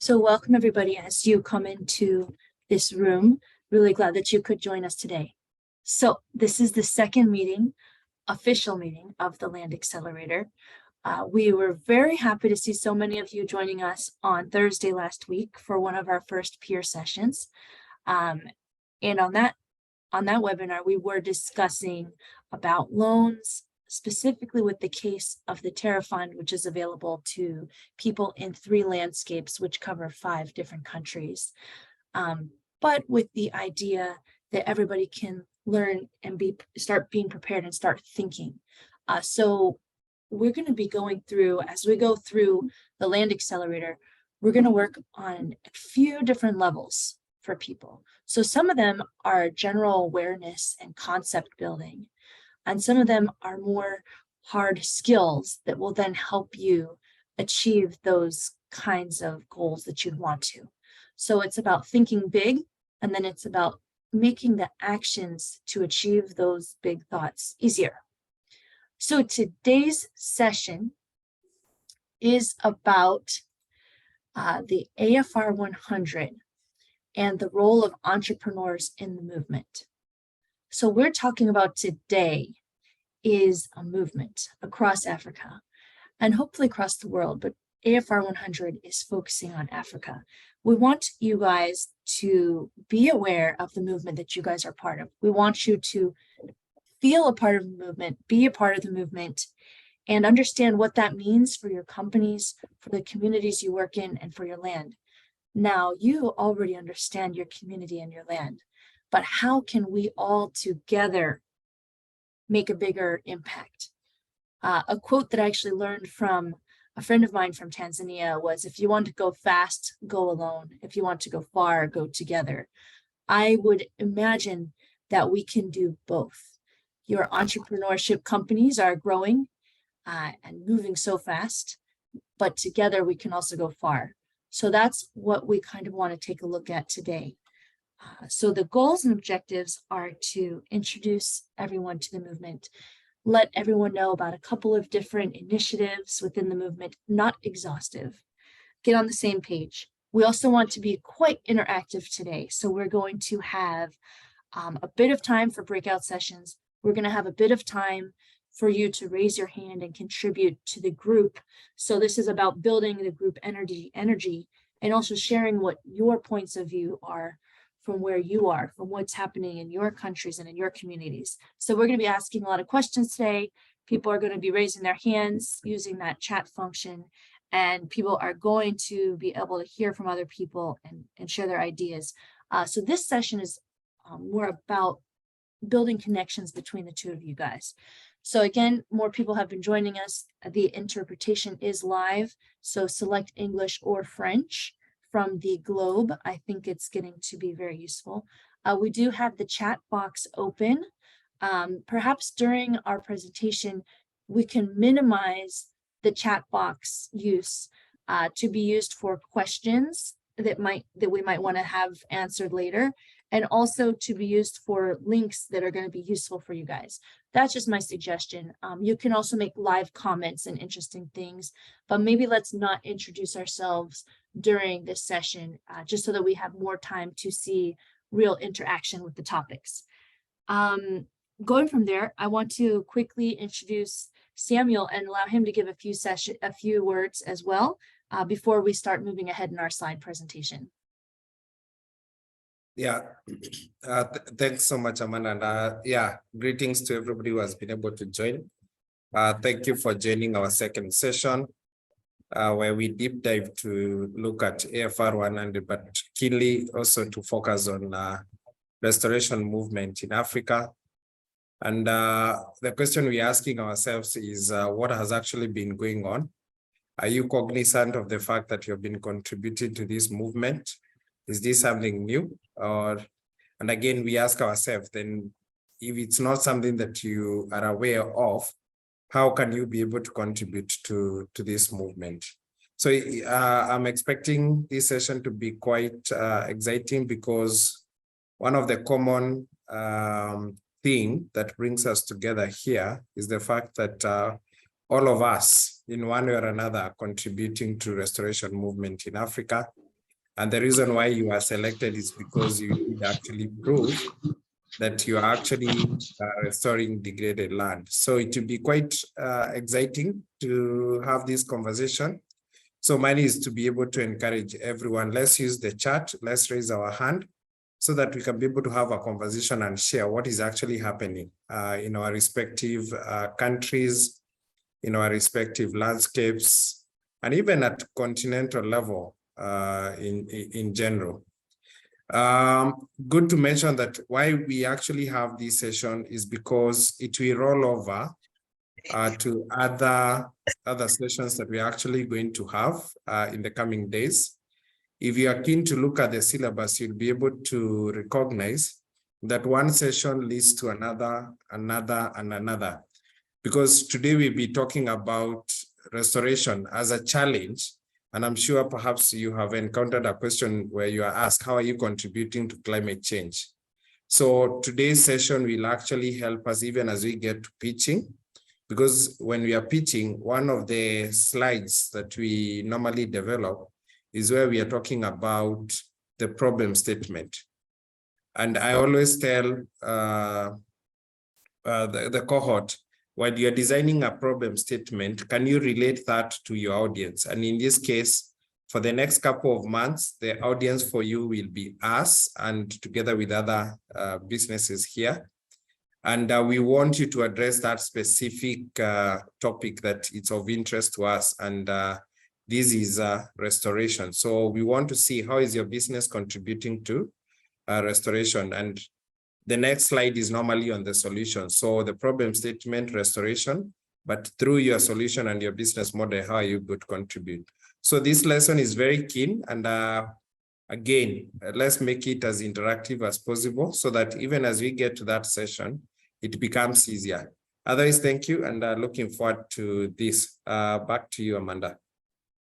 So welcome everybody as you come into this room. Really glad that you could join us today. So this is the second meeting, official meeting of the Land Accelerator. We were very happy to see so many of you joining us on Thursday last week for one of our first peer sessions. And on that webinar, we were discussing about loans, specifically with the case of the Terra Fund, which is available to people in 3 landscapes, which cover 5 different countries. But with the idea that everybody can learn and start being prepared and start thinking. So we're going to be going through, as we go through the Land Accelerator, we're going to work on a few different levels for people. So some of them are general awareness and concept building, and some of them are more hard skills that will then help you achieve those kinds of goals that you'd want to. So it's about thinking big, and then it's about making the actions to achieve those big thoughts easier. So today's session is about the AFR 100 and the role of entrepreneurs in the movement. So we're talking about today is a movement across Africa and hopefully across the world, but AFR 100 is focusing on Africa. We want you guys to be aware of the movement that you guys are part of. We want you to feel a part of the movement, be a part of the movement, and understand what that means for your companies, for the communities you work in, and for your land. Now, you already understand your community and your land, but how can we all together make a bigger impact? A quote that I actually learned from a friend of mine from Tanzania was, if you want to go fast, go alone. If you want to go far, go together. I would imagine that we can do both. Your entrepreneurship companies are growing and moving so fast, but together we can also go far. So that's what we kind of want to take a look at today. So the goals and objectives are to introduce everyone to the movement, let everyone know about a couple of different initiatives within the movement, not exhaustive, get on the same page. We also want to be quite interactive today. So we're going to have a bit of time for breakout sessions. We're going to have a bit of time for you to raise your hand and contribute to the group. So this is about building the group energy, and also sharing what your points of view are from where you are, from what's happening in your countries and in your communities. So we're going to be asking a lot of questions today. People are going to be raising their hands using that chat function, and people are going to be able to hear from other people and share their ideas. So this session is more about building connections between the two of you guys. So again, more people have been joining us. The interpretation is live, so select English or French from the globe. I think it's getting to be very useful. We do have the chat box open. Perhaps during our presentation, we can minimize the chat box use to be used for questions that we might want to have answered later, and also to be used for links that are going to be useful for you guys. That's just my suggestion. You can also make live comments and interesting things, but maybe let's not introduce ourselves during this session, just so that we have more time to see real interaction with the topics. Going from there, I want to quickly introduce Samuel and allow him to give a few words as well before we start moving ahead in our slide presentation. Yeah, thanks so much, Amanda. And greetings to everybody who has been able to join. Thank you for joining our second session, where we deep dive to look at AFR 100, but keenly also to focus on restoration movement in Africa. And the question we're asking ourselves is, what has actually been going on? Are you cognizant of the fact that you have been contributing to this movement? Is this something new? And again, we ask ourselves, then if it's not something that you are aware of, how can you be able to contribute to this movement? So I'm expecting this session to be quite exciting, because one of the common thing that brings us together here is the fact that all of us in one way or another are contributing to restoration movement in Africa. And the reason why you are selected is because you did actually prove that you are actually restoring degraded land. So it will be quite exciting to have this conversation. So mine is to be able to encourage everyone. Let's use the chat. Let's raise our hand so that we can be able to have a conversation and share what is actually happening in our respective countries, in our respective landscapes, and even at continental level in general. Good to mention that why we actually have this session is because it will roll over to other sessions that we're actually going to have in the coming days. If you are keen to look at the syllabus, you'll be able to recognize that one session leads to another, and another. Because today we'll be talking about restoration as a challenge. And I'm sure perhaps you have encountered a question where you are asked, how are you contributing to climate change? So today's session will actually help us even as we get to pitching, because when we are pitching, one of the slides that we normally develop is where we are talking about the problem statement. And I always tell the cohort, when you're designing a problem statement, can you relate that to your audience? And in this case, for the next couple of months, the audience for you will be us and together with other businesses here. And we want you to address that specific topic that it's of interest to us. And this is restoration. So we want to see how is your business contributing to restoration. And the next slide is normally on the solution. So the problem statement, restoration, but through your solution and your business model, how you could contribute. So this lesson is very keen. And again, let's make it as interactive as possible so that even as we get to that session, it becomes easier. Otherwise, thank you. And looking forward to this. Back to you, Amanda.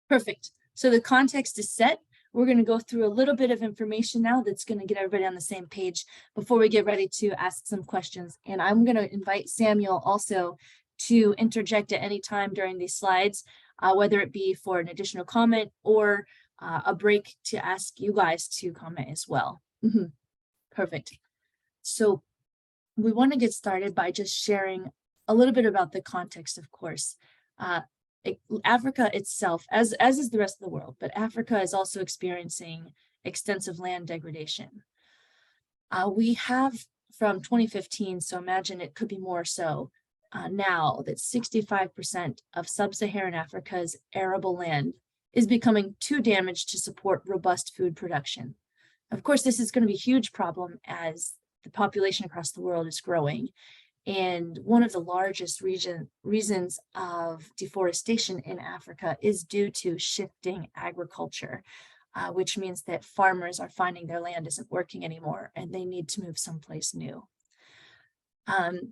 Perfect. So the context is set. We're going to go through a little bit of information now that's going to get everybody on the same page before we get ready to ask some questions. And I'm going to invite Samuel also to interject at any time during these slides, whether it be for an additional comment or a break to ask you guys to comment as well. Perfect. So we want to get started by just sharing a little bit about the context, of course. Africa itself, as is the rest of the world, but Africa is also experiencing extensive land degradation. We have from 2015, so imagine it could be more so now, that 65% of sub-Saharan Africa's arable land is becoming too damaged to support robust food production. Of course, this is going to be a huge problem as the population across the world is growing. And one of the largest reasons of deforestation in Africa is due to shifting agriculture, which means that farmers are finding their land isn't working anymore and they need to move someplace new.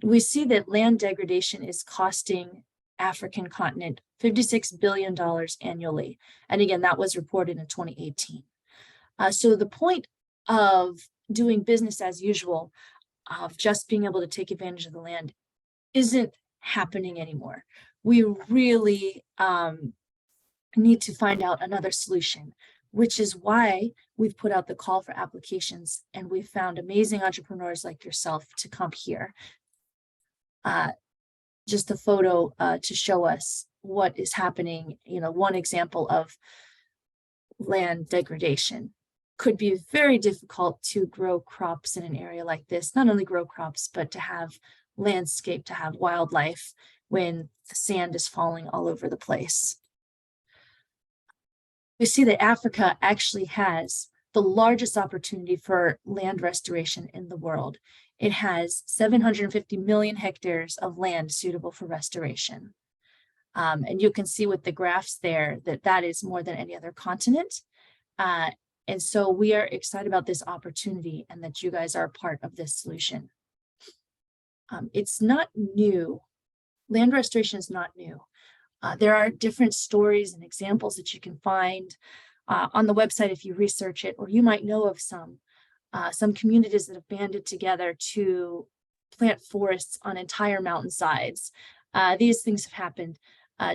We see that land degradation is costing African continent $56 billion annually. And again, that was reported in 2018. So the point of doing business as usual, of just being able to take advantage of the land, isn't happening anymore. We really need to find out another solution, which is why we've put out the call for applications, and we've found amazing entrepreneurs like yourself to come here. Just a photo to show us what is happening. You know, one example of land degradation. Could be very difficult to grow crops in an area like this, not only grow crops, but to have landscape, to have wildlife when the sand is falling all over the place. We see that Africa actually has the largest opportunity for land restoration in the world. It has 750 million hectares of land suitable for restoration. And you can see with the graphs there that that is more than any other continent. And so we are excited about this opportunity and that you guys are a part of this solution. It's not new. Land restoration is not new. There are different stories and examples that you can find on the website if you research it, or you might know of some communities that have banded together to plant forests on entire mountainsides. These things have happened.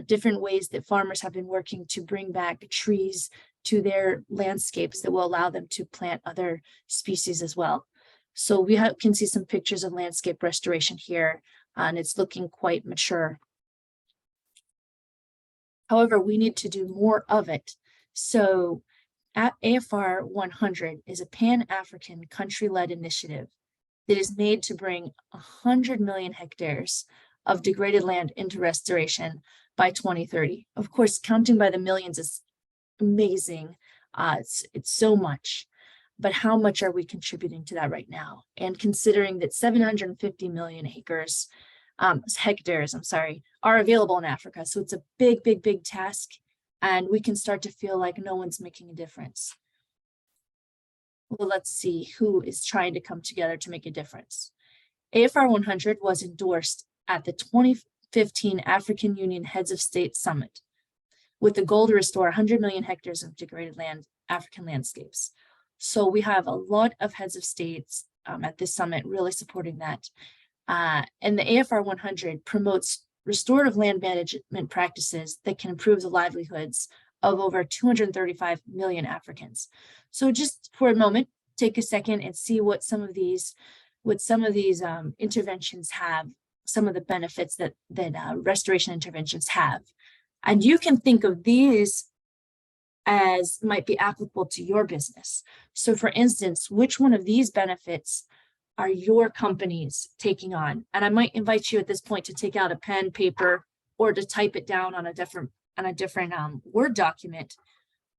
Different ways that farmers have been working to bring back trees to their landscapes that will allow them to plant other species as well. So we can see some pictures of landscape restoration here, and it's looking quite mature. However, we need to do more of it. So AFR 100 is a Pan-African country-led initiative that is made to bring 100 million hectares of degraded land into restoration by 2030. Of course, counting by the millions is amazing. It's so much, but how much are we contributing to that right now? And considering that 750 million hectares, are available in Africa. So it's a big, big, big task. And we can start to feel like no one's making a difference. Well, let's see who is trying to come together to make a difference. AFR 100 was endorsed at the 2015 African Union Heads of State Summit with the goal to restore 100 million hectares of degraded land, African landscapes. So we have a lot of heads of states at this summit really supporting that. And the AFR 100 promotes restorative land management practices that can improve the livelihoods of over 235 million Africans. So just for a moment, take a second and see what some of these interventions have, some of the benefits that restoration interventions have. And you can think of these as might be applicable to your business. So for instance, which one of these benefits are your companies taking on? And I might invite you at this point to take out a pen, paper, or to type it down on a different Word document,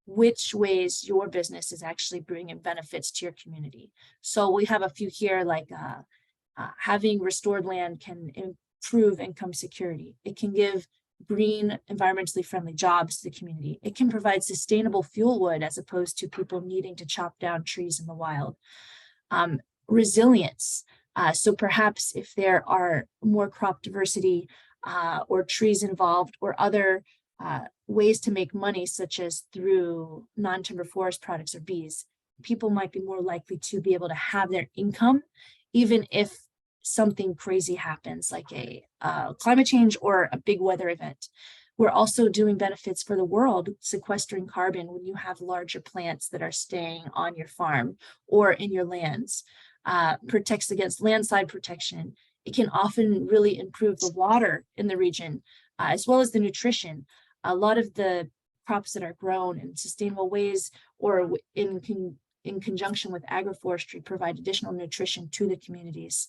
which ways your business is actually bringing benefits to your community. So we have a few here, like having restored land can improve income security. It can give green, environmentally friendly jobs to the community. It can provide sustainable fuel wood as opposed to people needing to chop down trees in the wild. Resilience. So perhaps if there are more crop diversity or trees involved or other ways to make money, such as through non-timber forest products or bees, people might be more likely to be able to have their income, even if something crazy happens, like a climate change or a big weather event. We're also doing benefits for the world, sequestering carbon when you have larger plants that are staying on your farm or in your lands. Protects against landslide protection. It can often really improve the water in the region, as well as the nutrition. A lot of the crops that are grown in sustainable ways or in conjunction with agroforestry provide additional nutrition to the communities,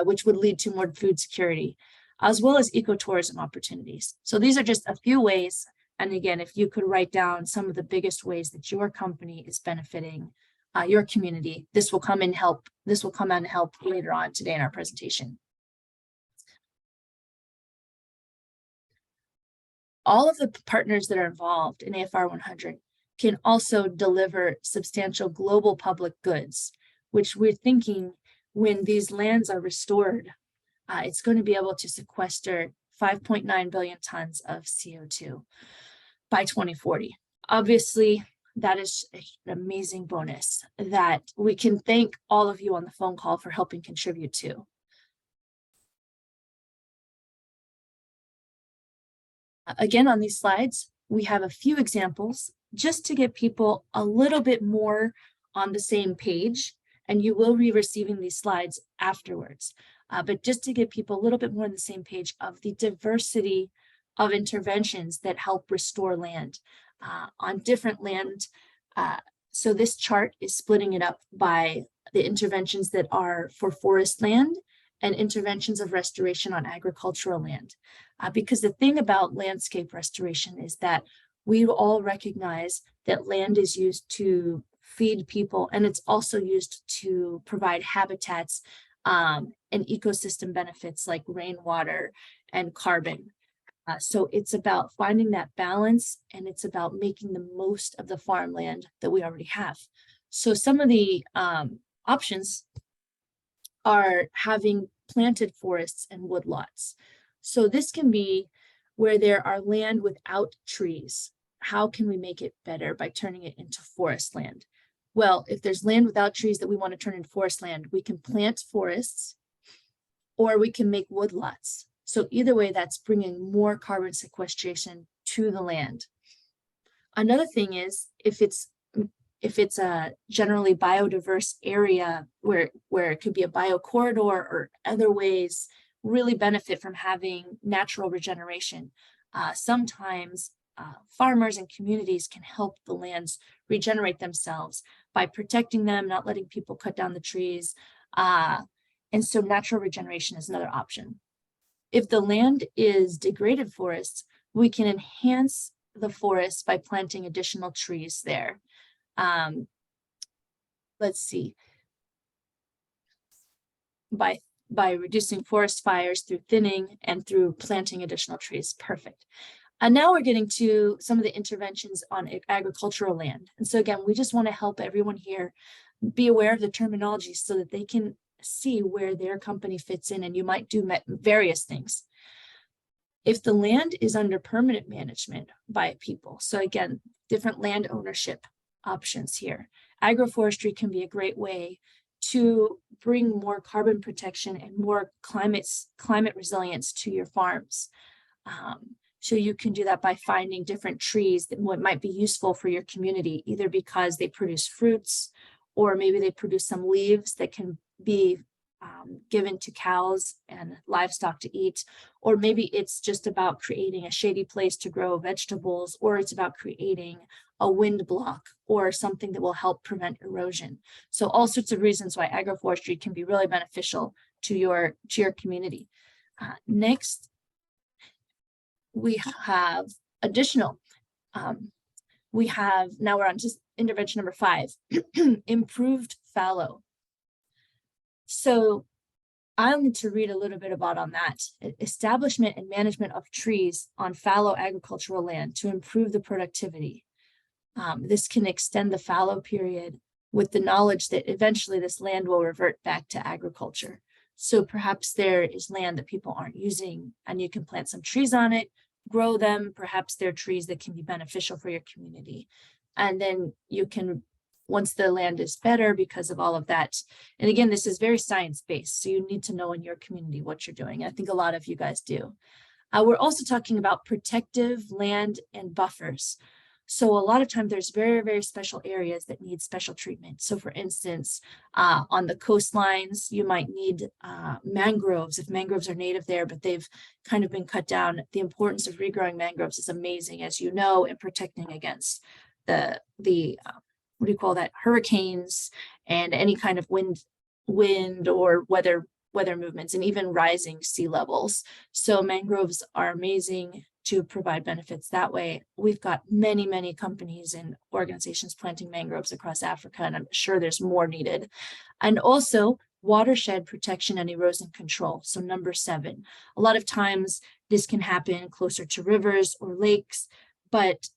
which would lead to more food security, as well as ecotourism opportunities. So these are just a few ways. And again, if you could write down some of the biggest ways that your company is benefiting your community, this will come and help. This will come and help later on today in our presentation. All of the partners that are involved in AFR 100 can also deliver substantial global public goods, which we're thinking when these lands are restored, it's going to be able to sequester 5.9 billion tons of CO2 by 2040. Obviously, that is an amazing bonus that we can thank all of you on the phone call for helping contribute to. Again, on these slides, we have a few examples just to get people a little bit more on the same page, and you will be receiving these slides afterwards. But just to get people a little bit more on the same page of the diversity of interventions that help restore land on different land. So this chart is splitting it up by the interventions that are for forest land and interventions of restoration on agricultural land. Because the thing about landscape restoration is that we all recognize that land is used to feed people, and it's also used to provide habitats and ecosystem benefits like rainwater and carbon. So it's about finding that balance, and it's about making the most of the farmland that we already have. So some of the options are having planted forests and woodlots. So this can be where there are land without trees. How can we make it better by turning it into forest land? Well, if there's land without trees that we want to turn into forest land, we can plant forests or we can make woodlots. So either way, that's bringing more carbon sequestration to the land. Another thing is if it's a generally biodiverse area where it could be a biocorridor or other ways really benefit from having natural regeneration. Sometimes farmers and communities can help the lands regenerate themselves by protecting them, not letting people cut down the trees. And so natural regeneration is another option. If the land is degraded forests, we can enhance the forest by planting additional trees there. Let's see. By reducing forest fires through thinning and through planting additional trees. Perfect. And now we're getting to some of the interventions on agricultural land. And so again, we just want to help everyone here be aware of the terminology so that they can see where their company fits in, and you might do various things. If the land is under permanent management by people, so again, different land ownership options here. Agroforestry can be a great way to bring more carbon protection and more climate resilience to your farms. So you can do that by finding different trees that might be useful for your community, either because they produce fruits, or maybe they produce some leaves that can be given to cows and livestock to eat, or maybe it's just about creating a shady place to grow vegetables, or it's about creating a wind block or something that will help prevent erosion. So all sorts of reasons why agroforestry can be really beneficial to your community. Next, we have additional. Now we're on just intervention number 5, improved fallow. So I'll need to read a little bit about on that. Establishment and management of trees on fallow agricultural land to improve the productivity. This can extend the fallow period with the knowledge that eventually this land will revert back to agriculture. So perhaps there is land that people aren't using and you can plant some trees on it, grow them. Perhaps they're trees that can be beneficial for your community. And then you can, once the land is better because of all of that. And again, this is very science-based. So you need to know in your community what you're doing. I think a lot of you guys do. We're also talking about protective land and buffers. So a lot of times there's very, very special areas that need special treatment. So for instance, on the coastlines, you might need mangroves if mangroves are native there, but they've kind of been cut down. The importance of regrowing mangroves is amazing, as you know, in protecting against the what do you call that, hurricanes and any kind of wind or weather movements, and even rising sea levels. So mangroves are amazing to provide benefits that way. We've got many, many companies and organizations planting mangroves across Africa, and I'm sure there's more needed. And also watershed protection and erosion control. So number 7, a lot of times this can happen closer to rivers or lakes, but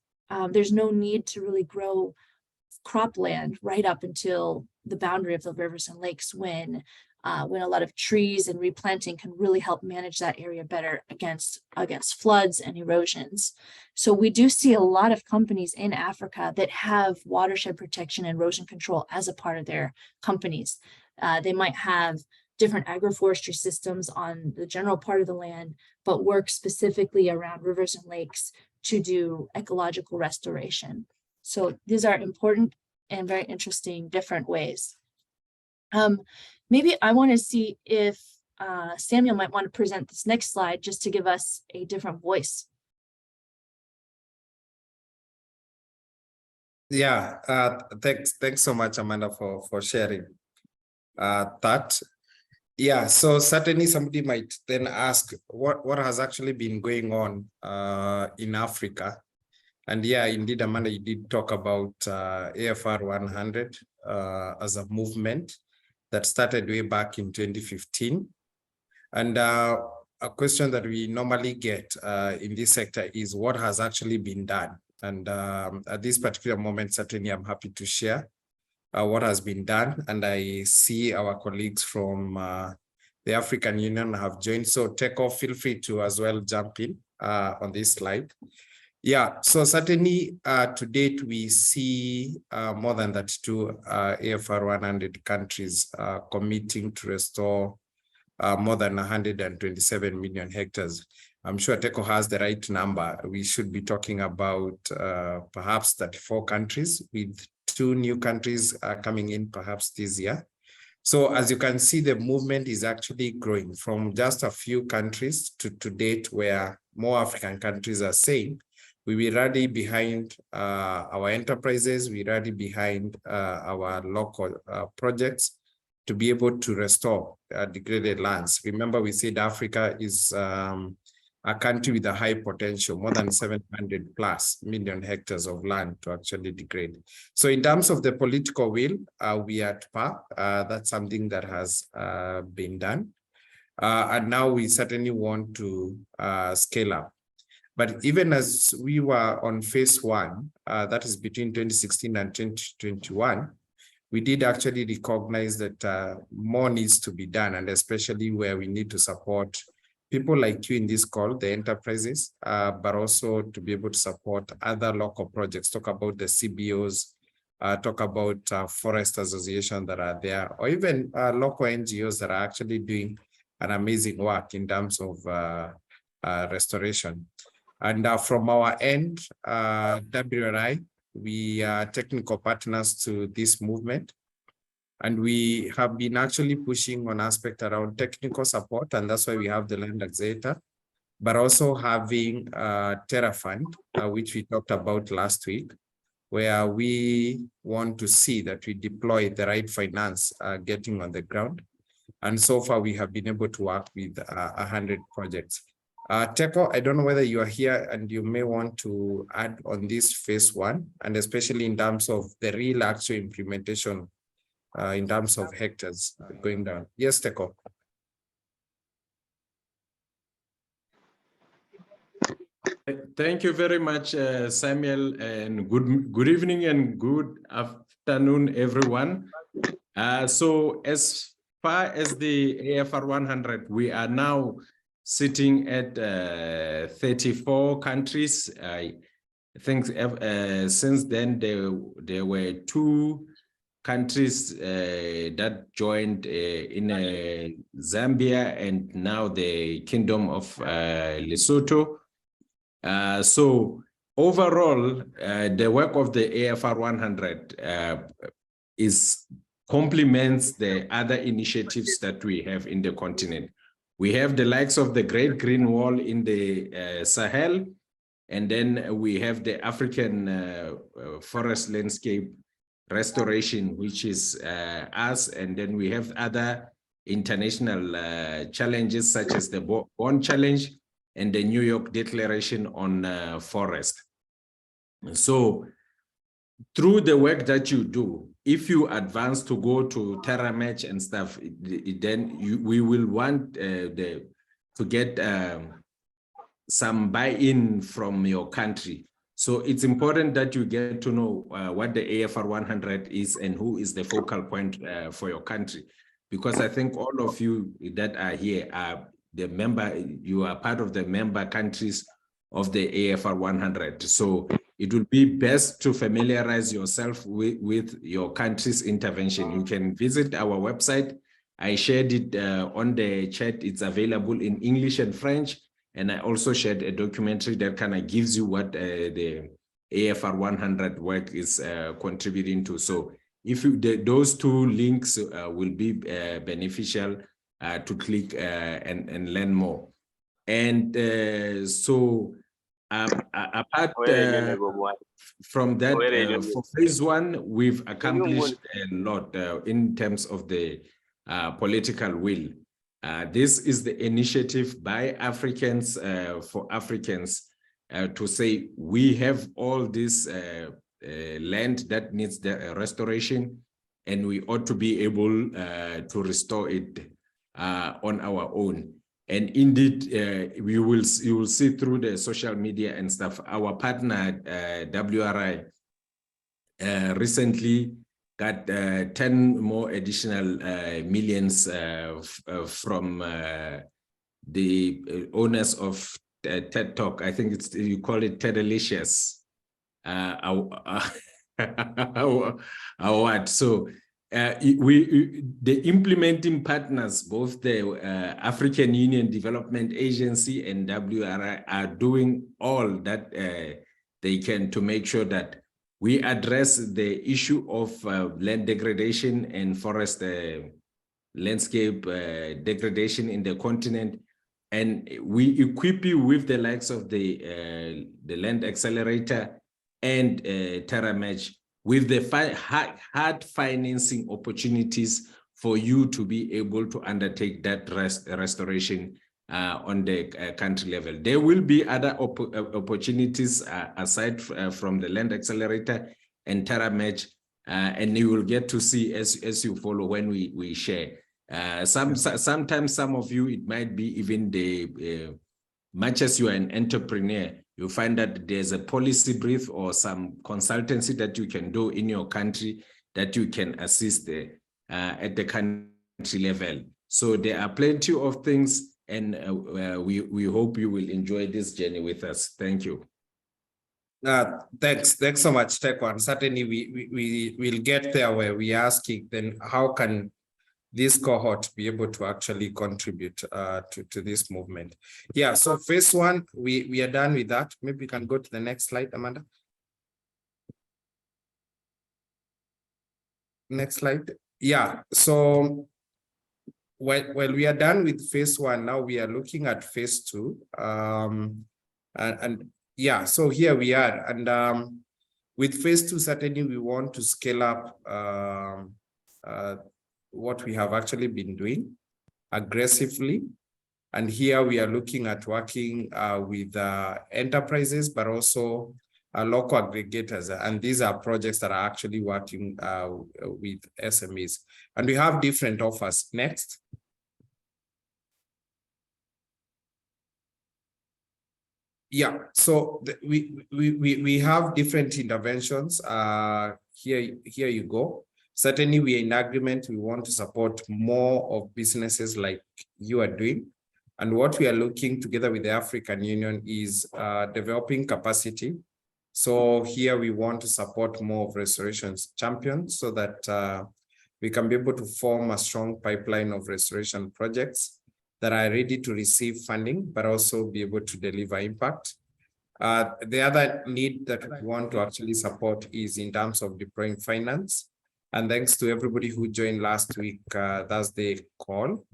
there's no need to really grow cropland right up until the boundary of the rivers and lakes when a lot of trees and replanting can really help manage that area better against floods and erosions. So we do see a lot of companies in Africa that have watershed protection and erosion control as a part of their companies. They might have different agroforestry systems on the general part of the land, but work specifically around rivers and lakes to do ecological restoration. So these are important and very interesting different ways. Maybe I want to see if Samuel might want to present this next slide just to give us a different voice. Yeah, thanks so much, Amanda, for sharing that. Yeah, so certainly somebody might then ask what has actually been going on in Africa. And yeah, indeed, Amanda, you did talk about AFR 100 as a movement that started way back in 2015. And a question that we normally get in this sector is what has actually been done. And at this particular moment, certainly I'm happy to share what has been done. And I see our colleagues from the African Union have joined. So Teko, feel free to as well jump in on this slide. Yeah, so certainly to date, we see more than 32 AFR 100 countries committing to restore more than 127 million hectares. I'm sure Teko has the right number. We should be talking about perhaps 34 countries, with 2 new countries coming in perhaps this year. So as you can see, the movement is actually growing from just a few countries to date, where more African countries are saying, we will rally behind our enterprises, we rally behind our local projects to be able to restore degraded lands. Remember, we said Africa is a country with a high potential, more than 700 plus million hectares of land to actually degrade. So in terms of the political will, we are at par. That's something that has been done. And now we certainly want to scale up. But even as we were on phase 1, that is between 2016 and 2021, we did actually recognize that more needs to be done, and especially where we need to support people like you in this call, the enterprises, but also to be able to support other local projects, talk about the CBOs, talk about forest associations that are there, or even local NGOs that are actually doing an amazing work in terms of restoration. And from our end, WRI, we are technical partners to this movement. And we have been actually pushing on aspect around technical support, and that's why we have the Land Accelerator, but also having Terra Fund, which we talked about last week, where we want to see that we deploy the right finance getting on the ground. And so far, we have been able to work with 100 projects. Teko, I don't know whether you are here and you may want to add on this phase 1, and especially in terms of the real actual implementation in terms of hectares going down. Yes, Teko. Thank you very much, Samuel, and good evening and good afternoon, everyone. So as far as the AFR 100, we are now sitting at 34 countries. I think since then there were 2 countries that joined in Zambia, and now the Kingdom of Lesotho. So overall, the work of the AFR 100 complements the other initiatives that we have in the continent. We have the likes of the Great Green Wall in the Sahel, and then we have the African forest landscape restoration, which is us, and then we have other international challenges such as the Bonn Challenge and the New York Declaration on Forest. So through the work that you do, if you advance to go to Terra Match and stuff, then we will want to get some buy-in from your country. So it's important that you get to know what the AFR 100 is and who is the focal point for your country. Because I think all of you that are here are you are part of the member countries of the AFR 100. So it would be best to familiarize yourself with your country's intervention. You can visit our website. I shared it on the chat. It's available in English and French. And I also shared a documentary that kind of gives you what the AFR 100 work is contributing to. So if those 2 links will be beneficial to click and learn more. And so apart from that, for phase 1, we've accomplished a lot in terms of the political will. This is the initiative by Africans for Africans to say we have all this land that needs the restoration, and we ought to be able to restore it on our own. And indeed, you will see through the social media and stuff, our partner WRI recently got 10 more additional millions from the owners of TED Talk. I think you call it TEDalicious award. So the implementing partners, both the African Union Development Agency and WRI, are doing all that they can to make sure that we address the issue of land degradation and forest landscape degradation in the continent. And we equip you with the likes of the Land Accelerator and TerraMatch with the hard financing opportunities for you to be able to undertake that restoration on the country level. There will be other opportunities aside from the Land Accelerator and TerraMatch, and you will get to see as you follow when we share. Sometimes some of you, it might be even the much as you are an entrepreneur, you find that there's a policy brief or some consultancy that you can do in your country that you can assist at the country level. So there are plenty of things, and we hope you will enjoy this journey with us. Thank you. Thanks so much, Tekwan. Certainly we will get there where we are asking then how can this cohort be able to actually contribute to this movement. Yeah, so phase one, we are done with that. Maybe we can go to the next slide, Amanda. Next slide. Yeah, so when we are done with phase one, now we are looking at phase two. And yeah, so here we are. And with phase two, certainly we want to scale up what we have actually been doing aggressively. And here we are looking at working with enterprises, but also local aggregators. And these are projects that are actually working with SMEs. And we have different offers. Next. Yeah, so we have different interventions. Here you go. Certainly, we are in agreement. We want to support more of businesses like you are doing. And what we are looking together with the African Union is developing capacity. So here we want to support more of restoration champions so that we can be able to form a strong pipeline of restoration projects that are ready to receive funding, but also be able to deliver impact. The other need that we want to actually support is in terms of deploying finance. And thanks to everybody who joined last week, Thursday call,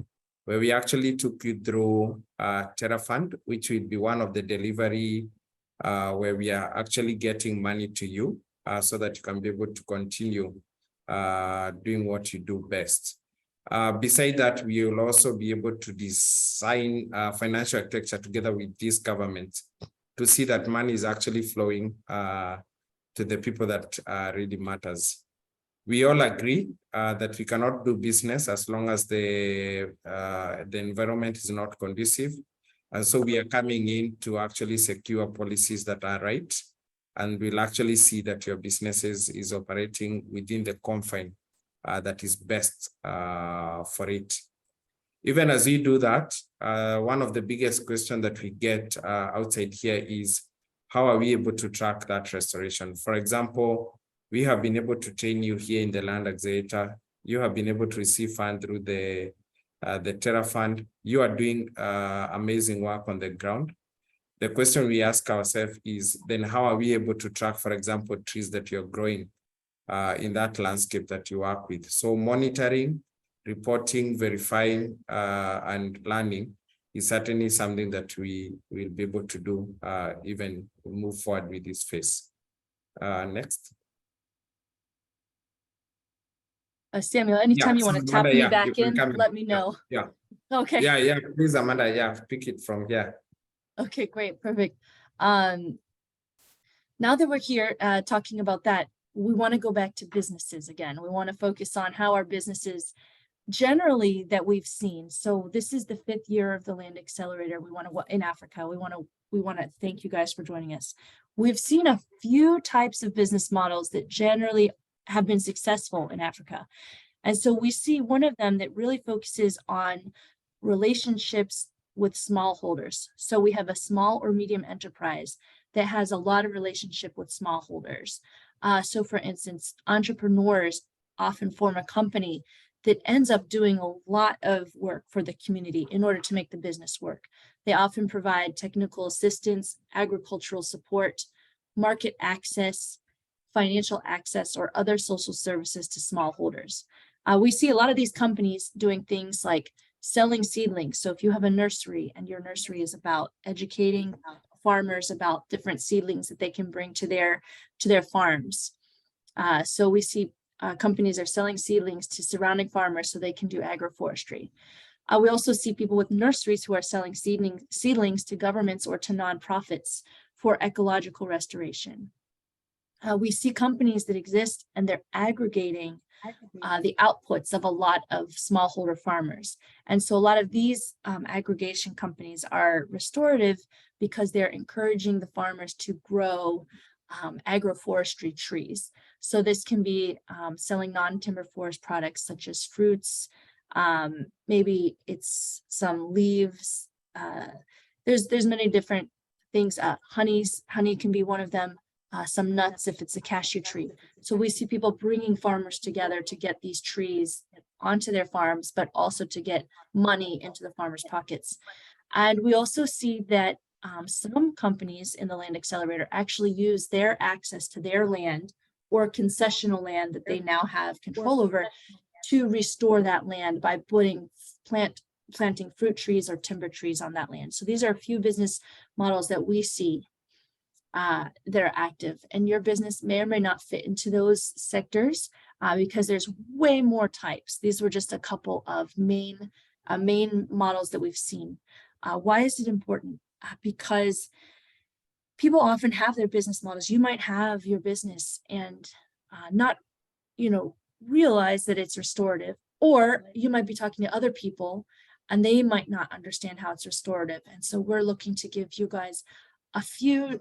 where we actually took you through TerraFund, which will be one of the delivery where we are actually getting money to you so that you can be able to continue doing what you do best. Beside that, we will also be able to design financial architecture together with this government to see that money is actually flowing to the people that really matters. We all agree that we cannot do business as long as the environment is not conducive. And so we are coming in to actually secure policies that are right. And we'll actually see that your businesses is operating within the confine that is best for it. Even as we do that, one of the biggest questions that we get outside here is, how are we able to track that restoration? For example, we have been able to train you here in the Land Accelerator. You have been able to receive funds through the TerraFund. You are doing amazing work on the ground. The question we ask ourselves is, then how are we able to track, for example, trees that you're growing in that landscape that you work with? So monitoring, reporting, verifying, and learning is certainly something that we will be able to do even move forward with this phase. Next. Samuel, anytime you want to tap me back in, let me know. Yeah. Okay. Yeah. Please, Amanda. Yeah, pick it from here. Okay, great, perfect. Now that we're here talking about that, we want to go back to businesses again. We want to focus on how our businesses generally that we've seen. So this is the 5th year of the Land Accelerator. We want to in Africa. We want to thank you guys for joining us. We've seen a few types of business models that generally have been successful in Africa. And so we see one of them that really focuses on relationships with smallholders. So we have a small or medium enterprise that has a lot of relationship with smallholders. So for instance, entrepreneurs often form a company that ends up doing a lot of work for the community in order to make the business work. They often provide technical assistance, agricultural support, market access, financial access, or other social services to smallholders. We see a lot of these companies doing things like selling seedlings. So if you have a nursery and your nursery is about educating farmers about different seedlings that they can bring to their farms. So we see companies are selling seedlings to surrounding farmers so they can do agroforestry. We also see people with nurseries who are selling seedlings to governments or to nonprofits for ecological restoration. We see companies that exist and they're aggregating the outputs of a lot of smallholder farmers. And so a lot of these aggregation companies are restorative because they're encouraging the farmers to grow agroforestry trees. So this can be selling non-timber forest products such as fruits, maybe it's some leaves. There's many different things. Honey can be one of them. Some nuts if it's a cashew tree. So we see people bringing farmers together to get these trees onto their farms, but also to get money into the farmers' pockets. And we also see that some companies in the Land Accelerator actually use their access to their land or concessional land that they now have control over to restore that land by planting fruit trees or timber trees on that land. So these are a few business models that we see that are active, and your business may or may not fit into those sectors because there's way more types. These were just a couple of main models that we've seen. Why is it important? Because people often have their business models. You might have your business and not, realize that it's restorative, or you might be talking to other people and they might not understand how it's restorative. And so we're looking to give you guys a few,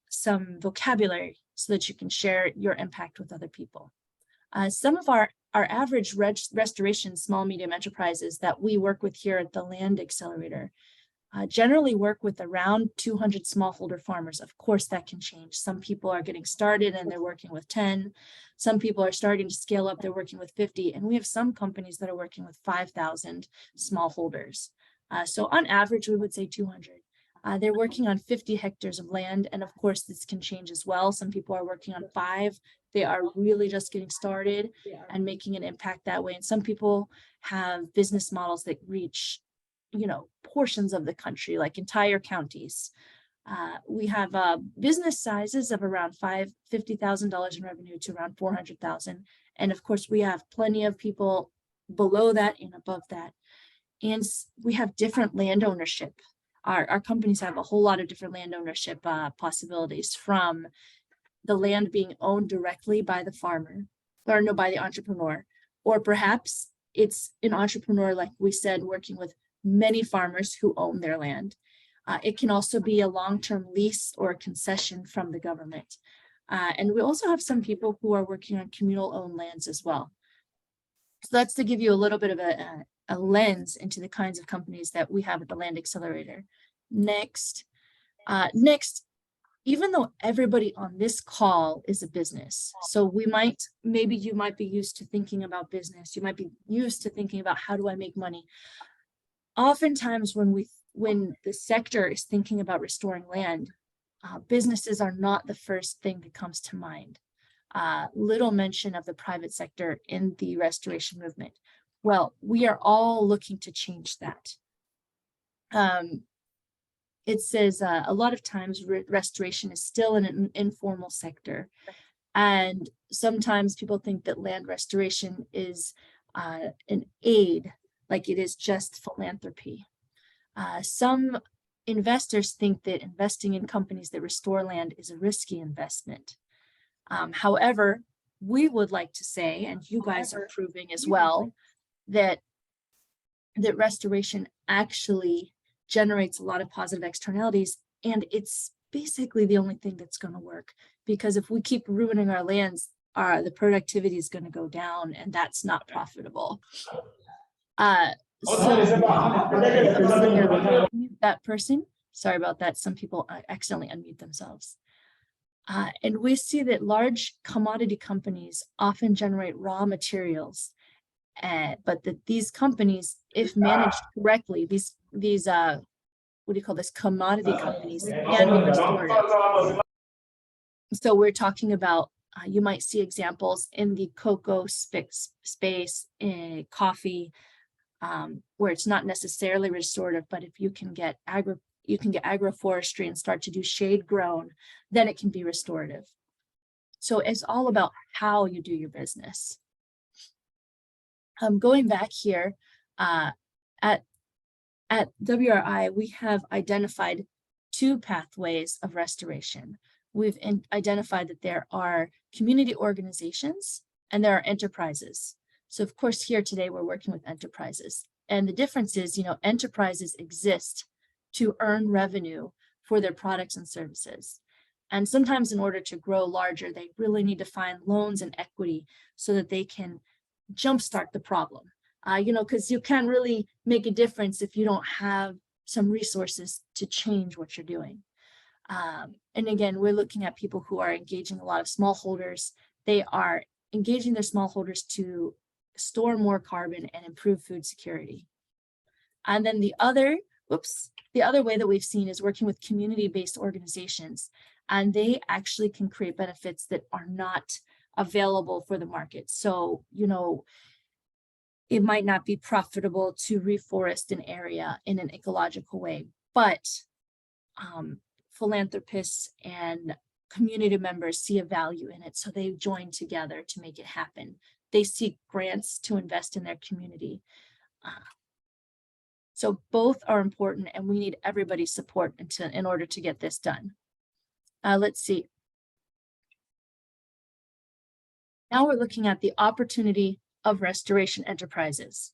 some vocabulary so that you can share your impact with other people. Some of our average restoration small, medium enterprises that we work with here at the Land Accelerator generally work with around 200 smallholder farmers. Of course, that can change. Some people are getting started and they're working with 10. Some people are starting to scale up, they're working with 50. And we have some companies that are working with 5,000 smallholders. So on average, we would say 200. They're working on 50 hectares of land. And of course, this can change as well. Some people are working on 5. They are really just getting started and making an impact that way. And some people have business models that reach, portions of the country, like entire counties. We have business sizes of around $50,000 in revenue to around 400,000. And of course, we have plenty of people below that and above that. And we have different land ownership. Our companies have a whole lot of different land ownership possibilities, from the land being owned directly by the farmer, or no, by the entrepreneur, or perhaps it's an entrepreneur, like we said, working with many farmers who own their land. It can also be a long-term lease or a concession from the government. And we also have some people who are working on communal owned lands as well. So that's to give you a little bit of a lens into the kinds of companies that we have at the Land Accelerator. Next, even though everybody on this call is a business, so maybe you might be used to thinking about business, you might be used to thinking about how do I make money. Oftentimes when the sector is thinking about restoring land, businesses are not the first thing that comes to mind. Little mention of the private sector in the restoration movement. Well, we are all looking to change that. It says a lot of times restoration is still an informal sector. And sometimes people think that land restoration is an aid, like it is just philanthropy. Some investors think that investing in companies that restore land is a risky investment. However, we would like to say, and you guys are proving as well, that restoration actually generates a lot of positive externalities, and it's basically the only thing that's going to work, because if we keep ruining our lands, the productivity is going to go down, and that's not profitable. That person, sorry about that. Some people accidentally unmute themselves. And we see that large commodity companies often generate raw materials, but that these companies, if managed correctly, these what do you call this, commodity companies, can be restorative. So we're talking about, you might see examples in the cocoa space, in coffee, where it's not necessarily restorative, but if you can get agroforestry and start to do shade grown, then it can be restorative. So it's all about how you do your business. Going back here, at WRI, we have identified 2 pathways of restoration. We've identified that there are community organizations and there are enterprises. So of course, here today, we're working with enterprises. And the difference is, enterprises exist to earn revenue for their products and services. And sometimes in order to grow larger, they really need to find loans and equity so that they can jumpstart the problem. Because you can't really make a difference if you don't have some resources to change what you're doing. And again, we're looking at people who are engaging a lot of smallholders. They are engaging their smallholders to store more carbon and improve food security. And then the other way that we've seen is working with community-based organizations, and they actually can create benefits that are not available for the market. So, it might not be profitable to reforest an area in an ecological way, but philanthropists and community members see a value in it, so they join together to make it happen. They seek grants to invest in their community. So both are important, and we need everybody's support in order to get this done. Let's see. Now we're looking at the opportunity of restoration enterprises.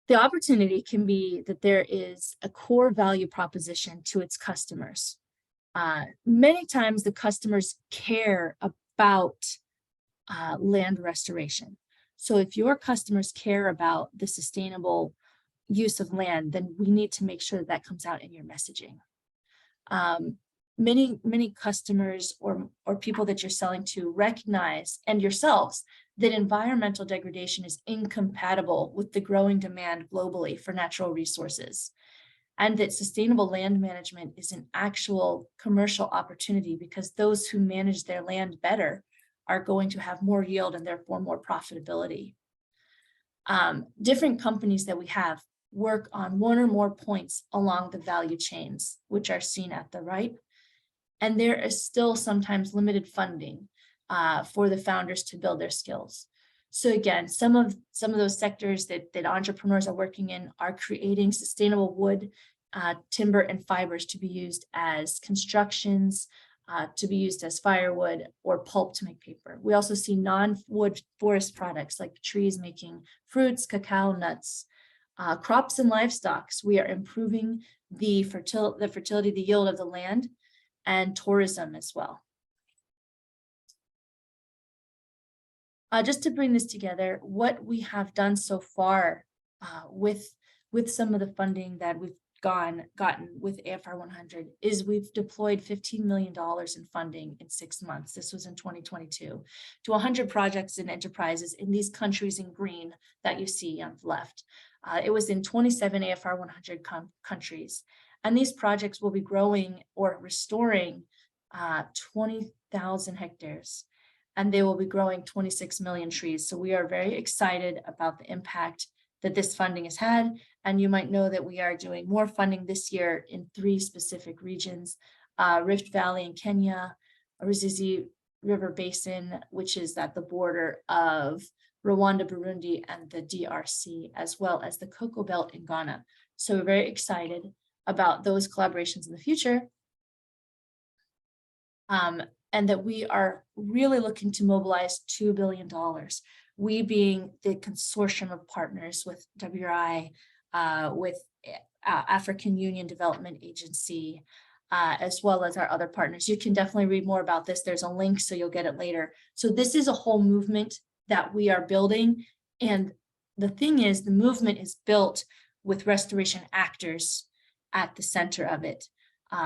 The opportunity can be that there is a core value proposition to its customers. Many times the customers care about land restoration. So if your customers care about the sustainable use of land, then we need to make sure that that comes out in your messaging. Many customers or people that you're selling to recognize, and yourselves, that environmental degradation is incompatible with the growing demand globally for natural resources, and that sustainable land management is an actual commercial opportunity because those who manage their land better are going to have more yield and therefore more profitability. Different companies that we have work on one or more points along the value chains, which are seen at the right. And there is still sometimes limited funding for the founders to build their skills. So again, some of those sectors that entrepreneurs are working in are creating sustainable wood, timber, and fibers to be used as constructions, to be used as firewood or pulp to make paper. We also see non-wood forest products like trees making fruits, cacao, nuts, crops and livestock. We are improving the fertility, the yield of the land, and tourism as well. Just to bring this together, what we have done so far with some of the funding that we've gotten with AFR 100 is we've deployed $15 million in funding in 6 months. This was in 2022 to 100 projects and enterprises in these countries in green that you see on the left. It was in 27 AFR 100 countries. And these projects will be growing or restoring 20,000 hectares, and they will be growing 26 million trees. So we are very excited about the impact that this funding has had. And you might know that we are doing more funding this year in 3 specific regions: Rift Valley in Kenya, Ruzizi River Basin, which is at the border of Rwanda, Burundi, and the DRC, as well as the Cocoa Belt in Ghana. So we're very excited about those collaborations in the future. And that we are really looking to mobilize $2 billion. We being the consortium of partners with WRI, with African Union Development Agency, as well as our other partners. You can definitely read more about this. There's a link, so you'll get it later. So this is a whole movement that we are building. And the thing is, the movement is built with restoration actors at the center of it.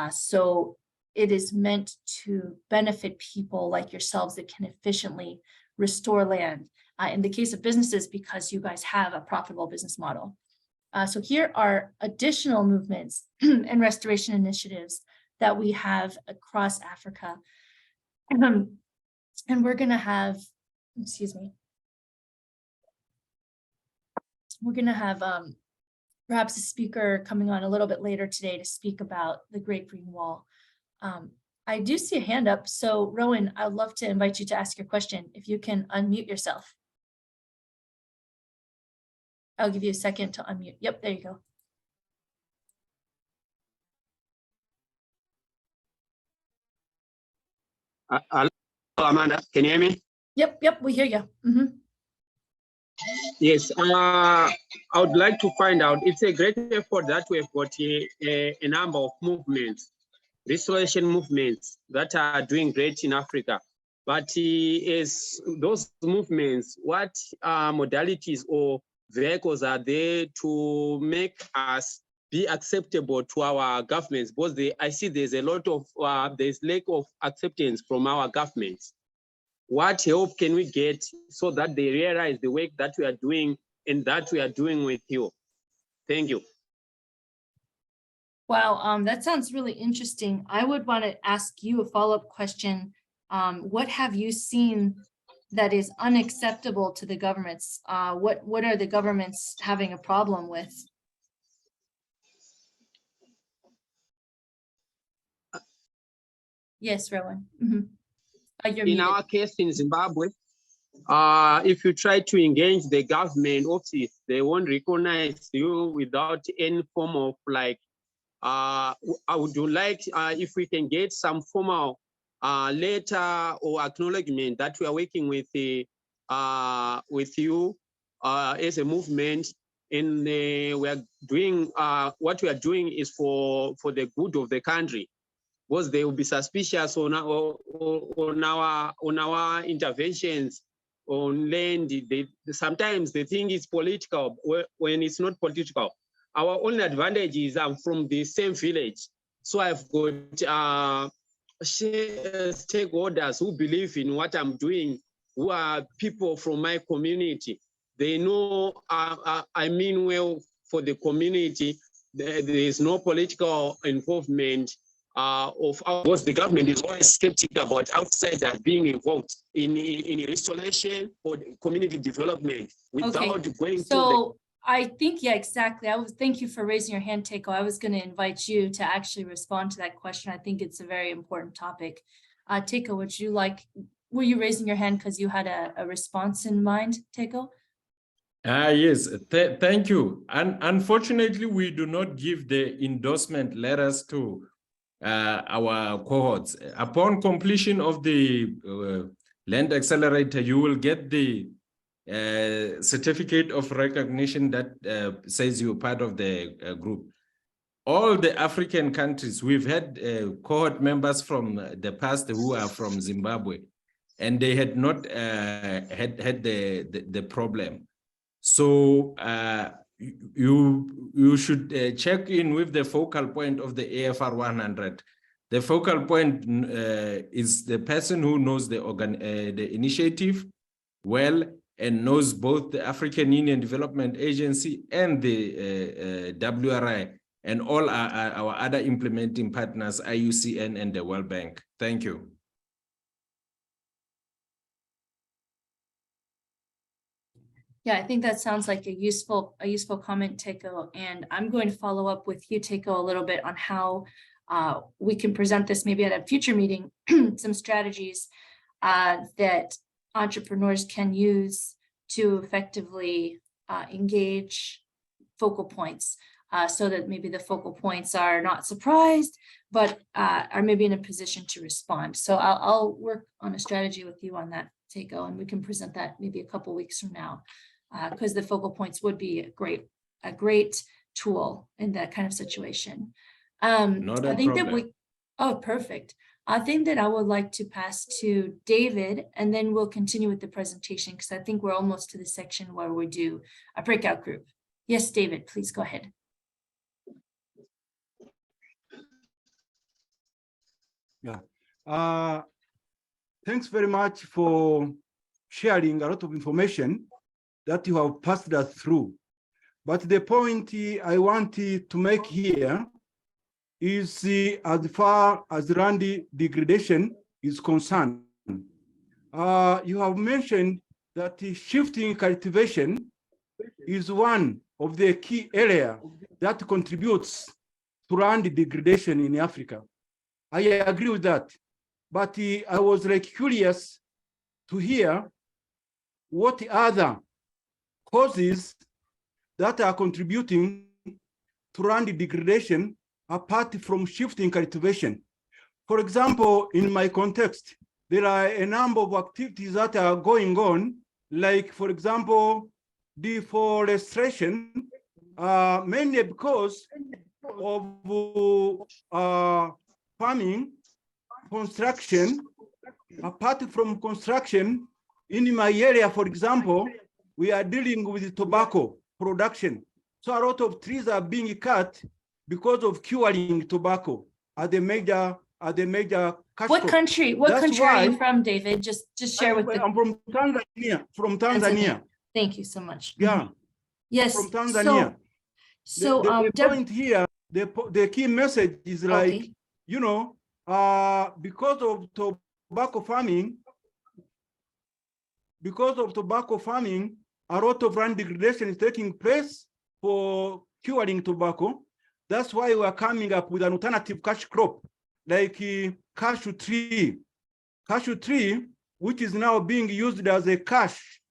So it is meant to benefit people like yourselves that can efficiently restore land. In the case of businesses, because you guys have a profitable business model. So here are additional movements and restoration initiatives that we have across Africa. And we're going to have, excuse me, we're going to have perhaps a speaker coming on a little bit later today to speak about the Great Green Wall. I do see a hand up. So Rowan, I'd love to invite you to ask your question. If you can unmute yourself. I'll give you a second to unmute. Yep, there you go. Hello, Amanda, can you hear me? Yep, we hear you. Yes, I would like to find out, it's a great effort that we have got a number of movements, restoration movements that are doing great in Africa. But is those movements, what modalities or vehicles are there to make us be acceptable to our governments? Because I see there's a lot of, there's lack of acceptance from our governments. What help can we get so that they realize the work that we are doing and that we are doing with you? Thank you. Wow, that sounds really interesting. I would want to ask you a follow-up question. What have you seen that is unacceptable to the governments? What are the governments having a problem with? Yes, Rowan. In our case in Zimbabwe, if you try to engage the government office, they won't recognize you without any form of like, I would like if we can get some formal letter or acknowledgement that we are working with you as a movement, and we are doing what we are doing is for the good of the country. Because they will be suspicious on our interventions on land. Sometimes they think it's political when it's not political. Our only advantage is I'm from the same village, so I've got stakeholders who believe in what I'm doing, who are people from my community. They know I mean well for the community. There is no political involvement. Of course, the government is always skeptical about outsiders being involved in restoration or community development without going to the. I think, yeah, exactly. Thank you for raising your hand, Teiko. I was going to invite you to actually respond to that question. I think it's a very important topic. Teiko, were you raising your hand because you had a response in mind, Teiko? Yes, thank you. And unfortunately, we do not give the endorsement letters to our cohorts. Upon completion of the Land Accelerator, you will get the certificate of recognition that says you're part of the group. All the African countries, we've had cohort members from the past who are from Zimbabwe, and they had not had the problem. So you should check in with the focal point of the AFR 100. The focal point is the person who knows the initiative well and knows both the African Union Development Agency and the WRI and all our other implementing partners, IUCN and the World Bank. Thank you. Yeah, I think that sounds like a useful comment, Teiko. And I'm going to follow up with you, Teiko, a little bit on how we can present this maybe at a future meeting, some strategies that entrepreneurs can use to effectively engage focal points so that maybe the focal points are not surprised, but are maybe in a position to respond. So I'll work on a strategy with you on that, Teiko, and we can present that maybe a couple of weeks from now. Because the focal points would be a great tool in that kind of situation. Not a problem. Oh, perfect. I think that I would like to pass to David, and then we'll continue with the presentation because I think we're almost to the section where we do a breakout group. Yes, David, please go ahead. Yeah. Thanks very much for sharing a lot of information that you have passed us through. But the point I want to make here is as far as land degradation is concerned. You have mentioned that the shifting cultivation is one of the key areas that contributes to land degradation in Africa. I agree with that. But I was like curious to hear what other causes that are contributing to land degradation apart from shifting cultivation. For example, in my context, there are a number of activities that are going on, like, for example, deforestation, mainly because of farming, construction. Apart from construction, in my area, for example, we are dealing with tobacco production. So a lot of trees are being cut because of curing tobacco at the major cash What crop. country That's are you why- from, David? Just share with the, I'm from Tanzania. Tanzania. Thank you so much. Yeah, Yes. from Tanzania. So, the Deb- point here, the key message is like, okay. you know, because of tobacco farming, a lot of land degradation is taking place for curing tobacco. That's why we are coming up with an alternative cash crop, like cashew tree. Cashew tree, which is now being used as a cash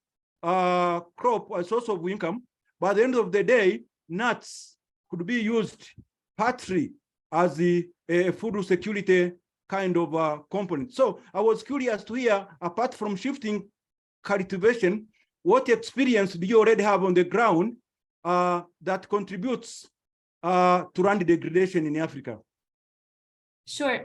crop, a source of income. By the end of the day, nuts could be used partly as a food security kind of component. So I was curious to hear, apart from shifting cultivation, what experience do you already have on the ground that contributes to land degradation in Africa? Sure.